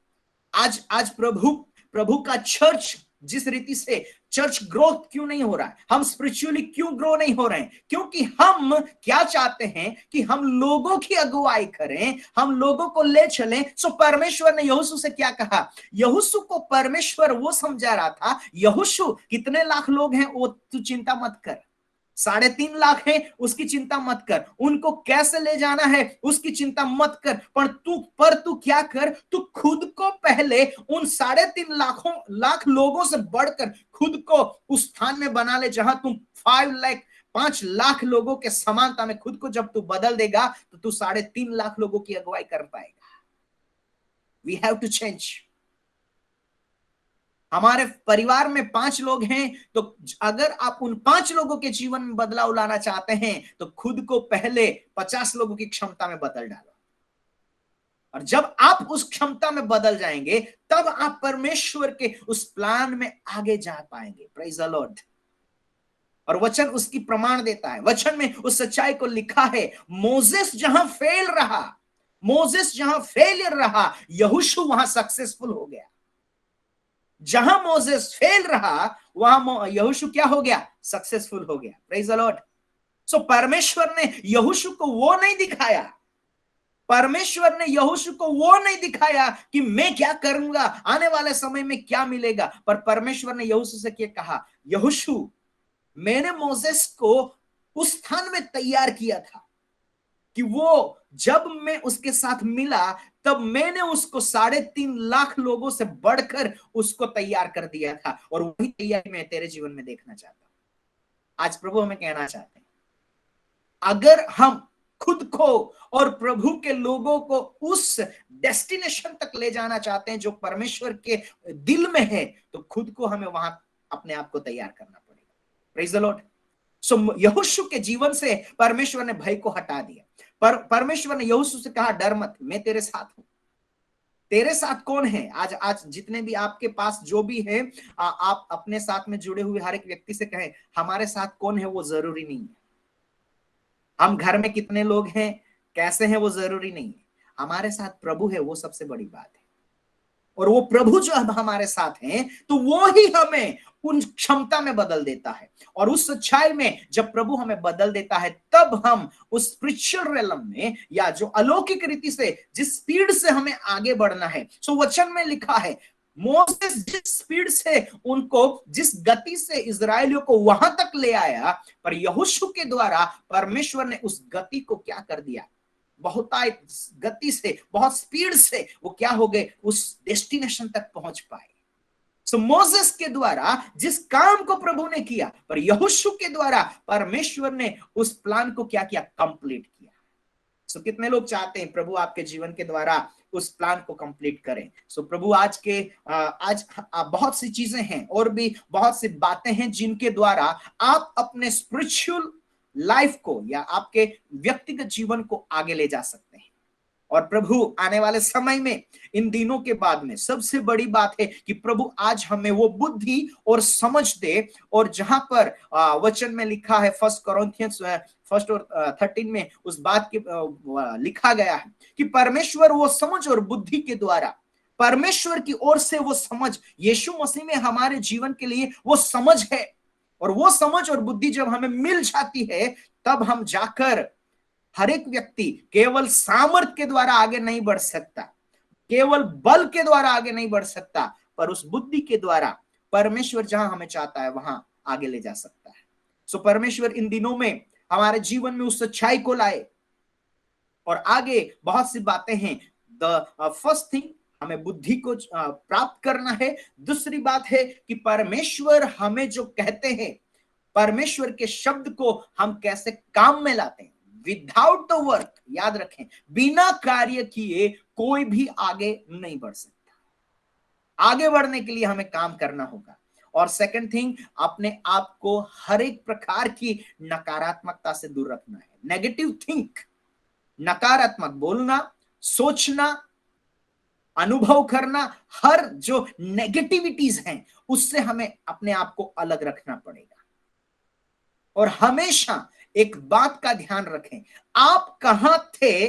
Speaker 1: आज प्रभु का चर्च जिस रीति से चर्च ग्रोथ क्यों नहीं हो रहा है, हम स्पिरिचुअली क्यों ग्रो नहीं हो रहे हैं? क्योंकि हम क्या चाहते हैं कि हम लोगों की अगुवाई करें, हम लोगों को ले चलें। सो परमेश्वर ने यहोशू से क्या कहा? यहोशू को परमेश्वर वो समझा रहा था, यहोशू कितने लाख लोग हैं वो तू चिंता मत कर, 3.5 लाख है उसकी चिंता मत कर, उनको कैसे ले जाना है उसकी चिंता मत कर, पर तू क्या कर, तू खुद को पहले उन 3.5 लाख लोगों से बढ़कर खुद को उस स्थान में बना ले जहां तुम 5 लाख लोगों के समानता में खुद को जब तू बदल देगा तो तू 3.5 लाख लोगों की अगुवाई कर पाएगा। We have to change. हमारे परिवार में 5 लोग हैं तो अगर आप उन 5 लोगों के जीवन में बदलाव लाना चाहते हैं तो खुद को पहले 50 लोगों की क्षमता में बदल डालो, और जब आप उस क्षमता में बदल जाएंगे तब आप परमेश्वर के उस प्लान में आगे जा पाएंगे। Praise the Lord. और वचन उसकी प्रमाण देता है, वचन में उस सच्चाई को लिखा है, मोसेस जहां फेलियर रहा, यहोशू वहां सक्सेसफुल हो गया। जहां मोसेस फेल रहा वहां यहोशू क्या हो गया? सक्सेसफुल हो गया। Praise the lord. सो परमेश्वर ने यहोशू को वो नहीं दिखाया, परमेश्वर ने यहोशू को वो नहीं दिखाया कि मैं क्या करूंगा, आने वाले समय में क्या मिलेगा, पर परमेश्वर ने यहोशू से क्या कहा? यहोशू, मैंने मोसेस को उस स्थान में तैयार किया था कि वो जब मैं उसके साथ मिला तब मैंने उसको 3.5 लाख लोगों से बढ़कर उसको तैयार कर दिया था, और वही तैयारी मैं तेरे जीवन में देखना चाहता हूं। आज प्रभु हमें कहना चाहते हैं, अगर हम खुद को और प्रभु के लोगों को उस डेस्टिनेशन तक ले जाना चाहते हैं जो परमेश्वर के दिल में है, तो खुद को हमें वहां अपने आप को तैयार करना पड़ेगा। Praise the lord. सो यहोशू के जीवन से परमेश्वर ने भय को हटा दिया, पर परमेश्वर ने यहोशू से कहा, डर मत, मैं तेरे साथ हूं, तेरे साथ कौन है? आज आज जितने भी आपके पास जो भी है, आप अपने साथ में जुड़े हुए हर एक व्यक्ति से कहें हमारे साथ कौन है वो जरूरी नहीं है। हम घर में कितने लोग हैं, कैसे हैं, वो जरूरी नहीं है। हमारे साथ प्रभु है, वो सबसे बड़ी बात है। और वो प्रभु जो अब हमारे साथ हैं, तो वो ही हमें उन क्षमता में बदल देता है। और उस सच्चाई में जब प्रभु हमें बदल देता है, तब हम उस स्पिरिचुअल रेलम में, या जो अलौकिक रीति से जिस स्पीड से हमें आगे बढ़ना है, सो वचन में लिखा है मोसेस जिस स्पीड से उनको, जिस गति से इजरायलियों को वहां तक ले आया, पर यहोशू के द्वारा परमेश्वर ने उस गति को क्या कर दिया, बहुत गति से, बहुत स्पीड से वो क्या हो गए, उस डेस्टिनेशन तक पहुंच पाए। सो मोसेस के द्वारा जिस काम को प्रभु ने किया, पर यहोशू के द्वारा परमेश्वर ने उस प्लान को क्या किया, कंप्लीट किया। सो कितने लोग चाहते हैं प्रभु आपके जीवन के द्वारा उस प्लान को कंप्लीट करें? सो प्रभु आज बहुत सी चीजें हैं और भी बहुत सी बातें हैं जिनके द्वारा आप अपने स्पिरिचुअल लाइफ को या आपके व्यक्तिगत जीवन को आगे ले जा सकते हैं। और प्रभु आने वाले समय में, इन दिनों के बाद में, सबसे बड़ी बात है कि प्रभु आज हमें वो बुद्धि और समझ दे। और जहां पर वचन में लिखा है, 1 कोरिन्थियंस 1 और 13 में उस बात के लिखा गया है कि परमेश्वर वो समझ और बुद्धि के द्वारा, परमेश्वर की ओर से वो समझ यीशु मसीह में हमारे जीवन के लिए वो समझ है। और वो समझ और बुद्धि जब हमें मिल जाती है, तब हम जाकर, हर एक व्यक्ति केवल सामर्थ के द्वारा आगे नहीं बढ़ सकता, केवल बल के द्वारा आगे नहीं बढ़ सकता, पर उस बुद्धि के द्वारा परमेश्वर जहां हमें चाहता है वहां आगे ले जा सकता है। सो परमेश्वर इन दिनों में हमारे जीवन में उस सच्चाई को लाए। और आगे बहुत सी बातें हैं। द फर्स्ट थिंग, हमें बुद्धि को प्राप्त करना है। दूसरी बात है कि परमेश्वर हमें जो कहते हैं, परमेश्वर के शब्द को हम कैसे काम में लाते हैं। विदाउट द वर्क, याद रखें, बिना कार्य किए कोई भी आगे नहीं बढ़ सकता। आगे बढ़ने के लिए हमें काम करना होगा। और सेकंड थिंग, अपने आप को हर एक प्रकार की नकारात्मकता से दूर रखना है। नेगेटिव थिंक, नकारात्मक बोलना, सोचना, अनुभव करना, हर जो नेगेटिविटीज हैं उससे हमें अपने आप को अलग रखना पड़ेगा। और हमेशा एक बात का ध्यान रखें, आप कहां थे,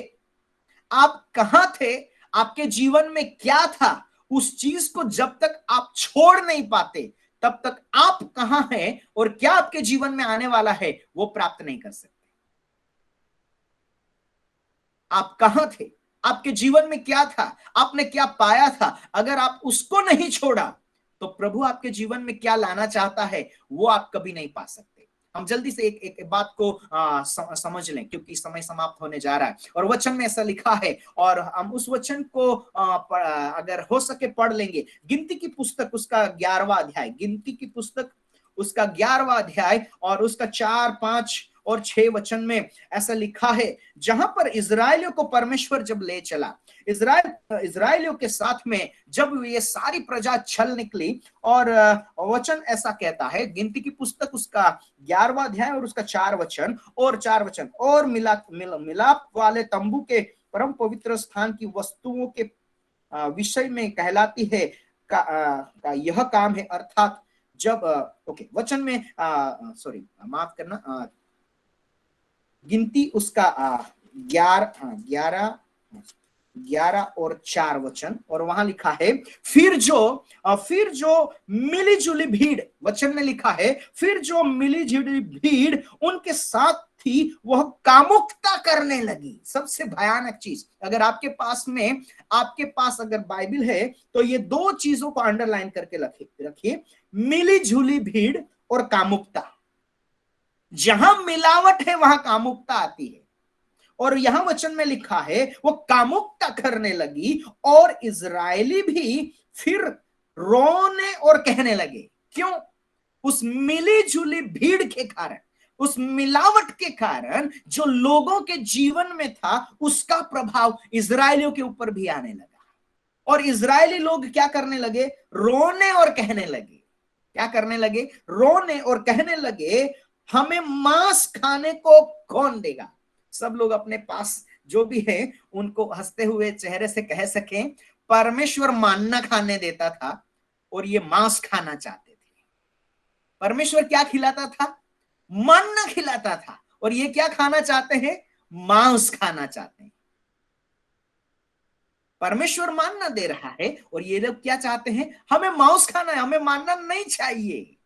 Speaker 1: आप कहां थे, आपके जीवन में क्या था, उस चीज को जब तक आप छोड़ नहीं पाते, तब तक आप कहां हैं और क्या आपके जीवन में आने वाला है वो प्राप्त नहीं कर सकते। आप कहां थे, आपके जीवन में क्या था, आपने क्या पाया था, अगर आप उसको नहीं छोड़ा तो प्रभु आपके जीवन में क्या लाना चाहता है वो आप कभी नहीं पा सकते। हम जल्दी से एक बात को समझ लें, क्योंकि समय समाप्त होने जा रहा है। और वचन में ऐसा लिखा है, और हम उस वचन को अगर हो सके पढ़ लेंगे। गिनती की पुस्तक उसका 11वां अध्याय, गिनती की पुस्तक उसका 11वां अध्याय और उसका 4, 5 और 6 वचन में ऐसा लिखा है, जहां पर इजराइलियों को परमेश्वर जब ले चला, इजराइलियों के साथ में जब ये सारी प्रजा चल निकली। और वचन ऐसा कहता है, गिनती की पुस्तक उसका 11वां अध्याय और उसका 4 वचन, और मिलाप वाले तंबू के परम पवित्र स्थान की वस्तुओं के विषय में कहलाती है का यह काम है। अर्थात जब वचन में सॉरी माफ करना, गिनती उसका 11 और 4 वचन, और वहां लिखा है, फिर जो मिली जुली भीड़, वचन में लिखा है, फिर जो मिली जुली भीड़ उनके साथ थी वह कामुकता करने लगी। सबसे भयानक चीज, अगर आपके पास अगर बाइबल है तो ये 2 चीजों को अंडरलाइन करके रखिए, मिली जुली भीड़ और कामुकता। जहां मिलावट है वहां कामुकता आती है। और यहां वचन में लिखा है वो कामुकता करने लगी, और इजरायली भी फिर रोने और कहने लगे। क्यों? उस मिली जुली भीड़ के कारण, उस मिलावट के कारण जो लोगों के जीवन में था, उसका प्रभाव इजरायलियों के ऊपर भी आने लगा। और इजरायली लोग क्या करने लगे? रोने और कहने लगे। क्या करने लगे? रोने और कहने लगे, हमें मांस खाने को कौन देगा? सब लोग अपने पास जो भी है उनको हंसते हुए चेहरे से कह सकें, परमेश्वर मानना खाने देता था और ये मांस खाना चाहते थे। परमेश्वर क्या खिलाता था? मानना खिलाता था, और ये क्या खाना चाहते हैं? मांस खाना चाहते हैं। परमेश्वर मानना दे रहा है और ये लोग क्या चाहते हैं? हमें मांस खाना है, हमें मानना नहीं चाहिए।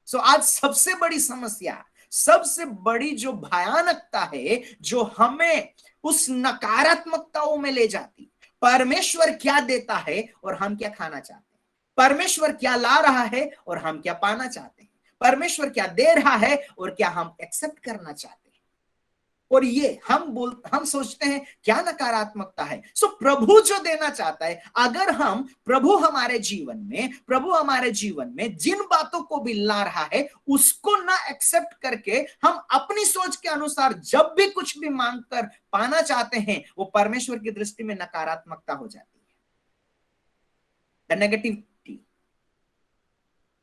Speaker 1: सो आज सबसे बड़ी समस्या, सबसे बड़ी जो भयानकता है, जो हमें उस नकारात्मकताओं में ले जाती, परमेश्वर क्या देता है और हम क्या खाना चाहते हैं, परमेश्वर क्या ला रहा है और हम क्या पाना चाहते हैं, परमेश्वर क्या दे रहा है और क्या हम एक्सेप्ट करना चाहते हैं। और ये हम सोचते हैं क्या नकारात्मकता है। सो प्रभु जो देना चाहता है, अगर हम प्रभु हमारे जीवन में जिन बातों को भी ला रहा है उसको ना एक्सेप्ट करके हम अपनी सोच के अनुसार जब भी कुछ भी मांगकर पाना चाहते हैं, वो परमेश्वर की दृष्टि में नकारात्मकता हो जाती है, द नेगेटिविटी।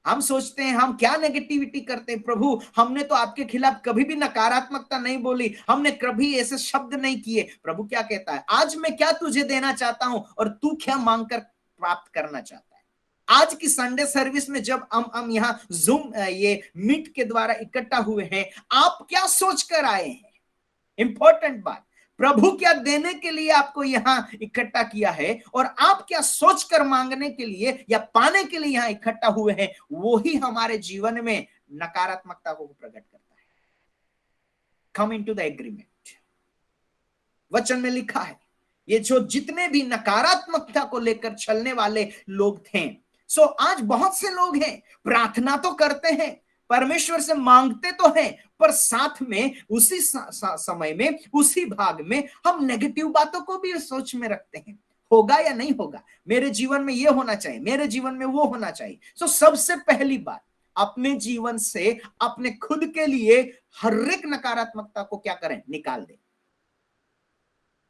Speaker 1: हम सोचते हैं हम क्या नेगेटिविटी करते हैं, प्रभु हमने तो आपके खिलाफ कभी भी नकारात्मकता नहीं बोली, हमने कभी ऐसे शब्द नहीं किए। प्रभु क्या कहता है? आज मैं क्या तुझे देना चाहता हूं और तू क्या मांगकर प्राप्त करना चाहता है। आज की संडे सर्विस में जब हम यहाँ जूम ये मीट के द्वारा इकट्ठा हुए हैं, आप क्या सोचकर आए हैं? इंपॉर्टेंट बात, प्रभु क्या देने के लिए आपको यहां इकट्ठा किया है और आप क्या सोचकर मांगने के लिए या पाने के लिए यहां इकट्ठा हुए हैं, वो ही हमारे जीवन में नकारात्मकता को प्रकट करता है। Come into the agreement. वचन में लिखा है, ये जो जितने भी नकारात्मकता को लेकर चलने वाले लोग थे, सो आज बहुत से लोग हैं, प्रार्थना तो करते हैं, परमेश्वर से मांगते तो हैं, पर साथ में उसी समय में, उसी भाग में हम नेगेटिव बातों को भी सोच में रखते हैं। होगा या नहीं होगा, मेरे जीवन में ये होना चाहिए, मेरे जीवन में वो होना चाहिए। सो सबसे पहली बात, अपने जीवन से, अपने खुद के लिए हर एक नकारात्मकता को क्या करें? निकाल दें।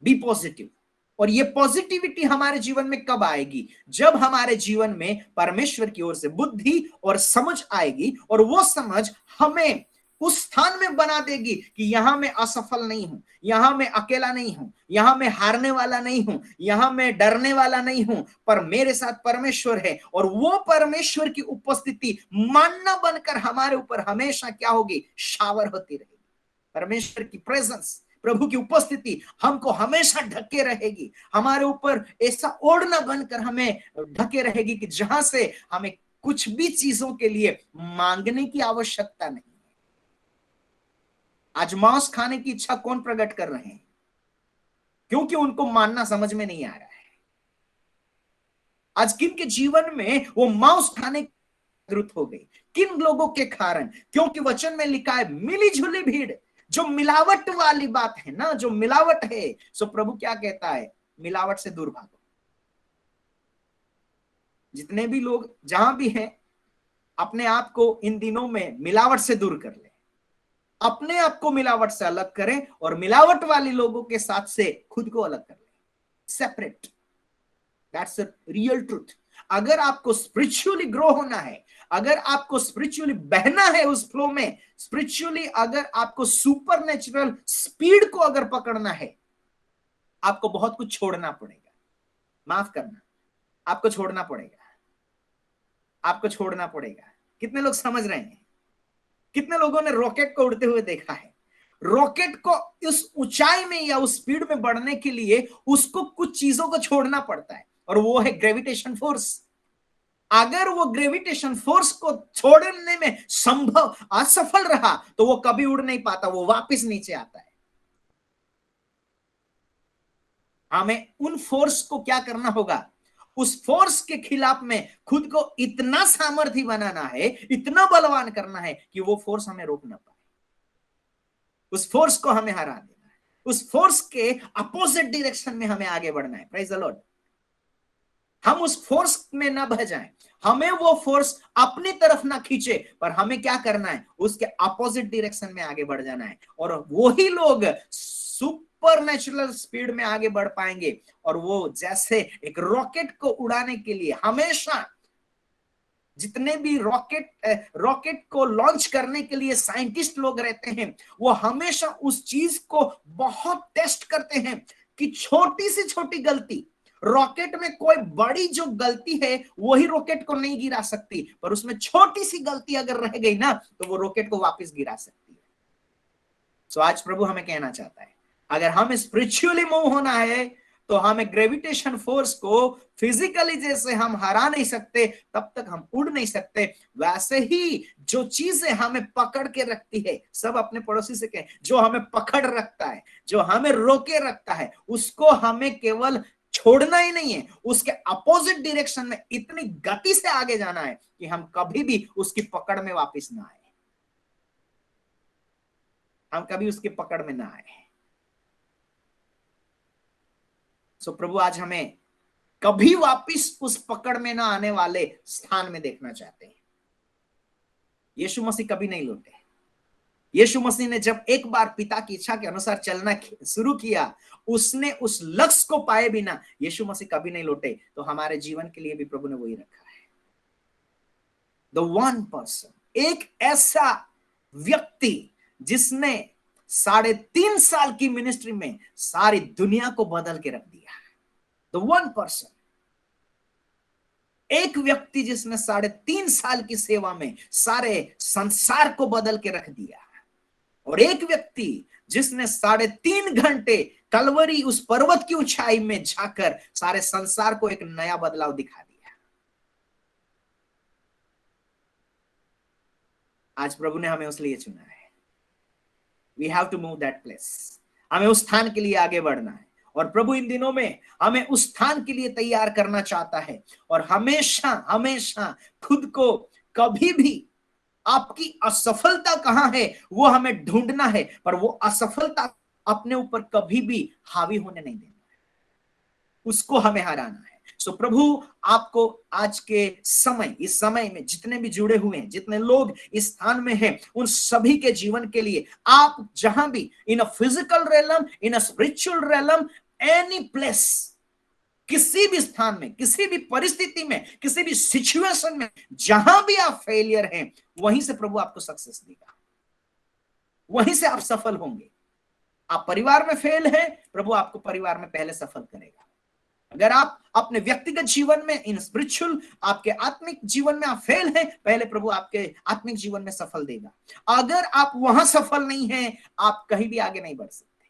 Speaker 1: Be positive. और ये पॉजिटिविटी हमारे जीवन में कब आएगी? जब हमारे जीवन में परमेश्वर की ओर से बुद्धि और समझ आएगी, और वो समझ हमें उस स्थान में बना देगी कि यहां मैं असफल नहीं हूं, यहां मैं अकेला नहीं हूं, यहां मैं हारने वाला नहीं हूं, यहां मैं डरने वाला नहीं हूं, पर मेरे साथ परमेश्वर है। और वो परमेश्वर की उपस्थिति मानना बनकर हमारे ऊपर हमेशा क्या होगी? शावर होती रहेगी। परमेश्वर की प्रेजेंस, प्रभु की उपस्थिति हमको हमेशा ढके रहेगी, हमारे ऊपर ऐसा ओढ़ना बनकर हमें ढके रहेगी कि जहां से हमें कुछ भी चीजों के लिए मांगने की आवश्यकता नहीं है। आज मांस खाने की इच्छा कौन प्रकट कर रहे हैं? क्योंकि उनको मानना समझ में नहीं आ रहा है। आज किन के जीवन में वो मांस खाने की जरूरत हो गई? किन लोगों के कारण? क्योंकि वचन में लिखा है, मिली जुली भीड़, जो मिलावट वाली बात है ना, जो मिलावट है, सो प्रभु क्या कहता है? मिलावट से दूर भागो। जितने भी लोग जहां भी हैं, अपने आप को इन दिनों में मिलावट से दूर कर ले, अपने आप को मिलावट से अलग करें और मिलावट वाले लोगों के साथ से खुद को अलग कर ले, separate. That's the real truth. अगर आपको स्पिरिचुअली ग्रो होना है, अगर आपको स्पिरिचुअली बहना है उस फ्लो में, स्पिरिचुअली अगर आपको सुपर नेचुरल स्पीड को अगर पकड़ना है, आपको बहुत कुछ छोड़ना पड़ेगा। माफ करना, आपको छोड़ना पड़ेगा, आपको छोड़ना पड़ेगा। कितने लोग समझ रहे हैं? कितने लोगों ने रॉकेट को उड़ते हुए देखा है? रॉकेट को उस ऊंचाई में या उस स्पीड में बढ़ने के लिए उसको कुछ चीजों को छोड़ना पड़ता है, और वो है ग्रेविटेशन फोर्स। अगर वो ग्रेविटेशन फोर्स को छोड़ने में संभव असफल रहा तो वो कभी उड़ नहीं पाता, वो वापस नीचे आता है। हमें उन फोर्स को क्या करना होगा? उस फोर्स के खिलाफ में खुद को इतना सामर्थ्य बनाना है, इतना बलवान करना है कि वो फोर्स हमें रोक ना पाए, उस फोर्स को हमें हरा देना है, उस फोर्स के अपोजिट डायरेक्शन में हमें आगे बढ़ना है। Praise the Lord. हम उस फोर्स में ना बह जाएं, हमें वो फोर्स अपनी तरफ ना खींचे, पर हमें क्या करना है? उसके अपोजिट डायरेक्शन में आगे बढ़ जाना है। और वही लोग सुपर नेचुरल स्पीड में आगे बढ़ पाएंगे। और वो जैसे एक रॉकेट को उड़ाने के लिए हमेशा जितने भी रॉकेट को लॉन्च करने के लिए साइंटिस्ट लोग रहते हैं, वो हमेशा उस चीज को बहुत टेस्ट करते हैं कि छोटी से छोटी गलती, रॉकेट में कोई बड़ी जो गलती है वही रॉकेट को नहीं गिरा सकती, पर उसमें छोटी सी गलती अगर रह गई ना तो वो रॉकेट को वापस गिरा सकती है। सो आज प्रभु हमें कहना चाहता है, अगर हमें स्पिरिचुअली मूव होना है तो हमें ग्रेविटेशन फोर्स को फिजिकली जैसे हम हरा नहीं सकते तब तक हम उड़ नहीं सकते, वैसे ही जो चीजें हमें पकड़ के रखती है, सब अपने पड़ोसी से कहें, जो हमें पकड़ रखता है, जो हमें रोके रखता है, उसको हमें केवल छोड़ना ही नहीं है, उसके अपोजिट डायरेक्शन में इतनी गति से आगे जाना है कि हम कभी भी उसकी पकड़ में वापस ना आए, हम कभी उसकी पकड़ में ना आए। सो प्रभु आज हमें कभी वापिस उस पकड़ में ना आने वाले स्थान में देखना चाहते हैं। यीशु मसीह कभी नहीं लौटे। यीशु मसीह ने जब एक बार पिता की इच्छा के अनुसार चलना शुरू किया, उसने उस लक्ष्य को पाए बिना यीशु मसीह कभी नहीं लौटे। तो हमारे जीवन के लिए भी प्रभु ने वही रखा है। द वन पर्सन, एक ऐसा व्यक्ति जिसने 3.5 साल की मिनिस्ट्री में सारी दुनिया को बदल के रख दिया। द वन पर्सन, एक व्यक्ति जिसने 3.5 साल की सेवा में सारे संसार को बदल के रख दिया, और एक व्यक्ति जिसने 3.5 घंटे कलवरी उस पर्वत की ऊंचाई में जाकर सारे संसार को एक नया बदलाव दिखा दिया। आज प्रभु ने हमें उस लिए चुना है। We have to move that place. हमें उस स्थान के लिए आगे बढ़ना है, और प्रभु इन दिनों में हमें उस स्थान के लिए तैयार करना चाहता है। और हमेशा हमेशा खुद को, कभी भी आपकी असफलता कहां है वो हमें ढूंढना है, पर वो असफलता अपने ऊपर कभी भी हावी होने नहीं देना है, उसको हमें हराना है। सो प्रभु आपको आज के समय, इस समय में जितने भी जुड़े हुए हैं, जितने लोग इस स्थान में हैं, उन सभी के जीवन के लिए आप जहां भी, in a physical realm, in a spiritual realm, any place, किसी भी स्थान में, किसी भी परिस्थिति में, किसी भी सिचुएशन में, जहां भी आप फेलियर हैं, वहीं से प्रभु आपको सक्सेस देगा, वहीं से आप सफल होंगे। आप परिवार में फेल है, प्रभु आपको परिवार में पहले सफल करेगा। अगर आप अपने व्यक्तिगत जीवन में, इन स्पिरिचुअल, आपके आत्मिक जीवन में आप फेल हैं, पहले प्रभु आपके आत्मिक जीवन में सफल देगा। अगर आप वहां सफल नहीं हैं, आप कहीं भी आगे नहीं बढ़ सकते।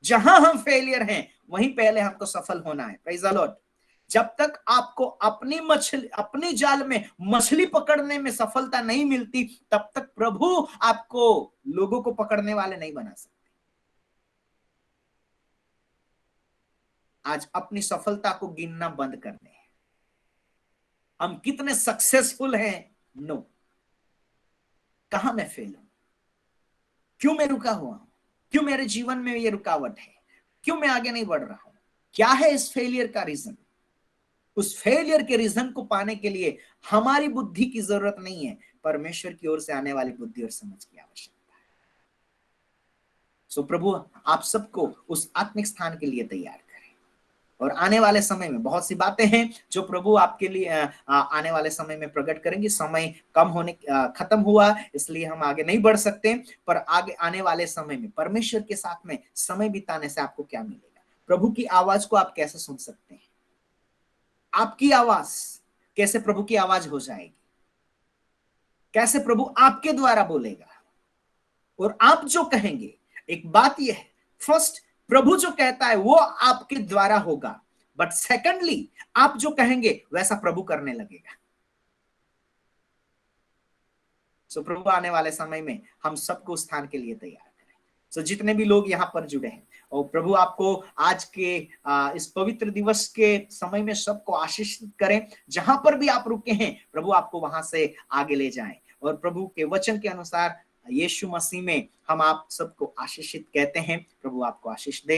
Speaker 1: जहां हम फेलियर हैं, वहीं पहले हमको सफल होना है। Praise the Lord. जब तक आपको अपनी जाल में मछली पकड़ने में सफलता नहीं मिलती, तब तक प्रभु आपको लोगों को पकड़ने वाले नहीं बना सकते। आज अपनी सफलता को गिनना बंद कर दें। हम कितने सक्सेसफुल हैं? नो। कहां मैं फेल हूं? क्यों मैं रुका हुआ हूं? क्यों मेरे जीवन में ये रुकावट है? क्यों मैं आगे नहीं बढ़ रहा हूं? क्या है इस फेलियर का रीजन? उस फेलियर के रीजन को पाने के लिए हमारी बुद्धि की जरूरत नहीं है, परमेश्वर की ओर से आने वाली बुद्धि और समझ की आवश्यकता है। सो प्रभु आप सबको उस आत्मिक स्थान के लिए तैयार, और आने वाले समय में बहुत सी बातें हैं जो प्रभु आपके लिए आने वाले समय में प्रकट करेंगे। समय कम होने खत्म हुआ, इसलिए हम आगे नहीं बढ़ सकते, पर आगे आने वाले समय में परमेश्वर के साथ में समय बिताने से आपको क्या मिलेगा? प्रभु की आवाज को आप कैसे सुन सकते हैं? आपकी आवाज कैसे प्रभु की आवाज हो जाएगी? कैसे प्रभु आपके द्वारा बोलेगा? और आप जो कहेंगे, एक बात यह है, फर्स्ट, प्रभु जो कहता है वो आपके द्वारा होगा, बट सेकंडली आप जो कहेंगे वैसा प्रभु करने लगेगा। सो प्रभु आने वाले समय में हम सबको उस स्थान के लिए तैयार करें। सो जितने भी लोग यहाँ पर जुड़े हैं, और प्रभु आपको आज के इस पवित्र दिवस के समय में सबको आशीषित करें। जहां पर भी आप रुके हैं, प्रभु आपको वहां से आगे ले जाएं, और प्रभु के वचन के अनुसार यीशु मसीह में हम आप सबको आशीषित कहते हैं। प्रभु आपको आशीष दे।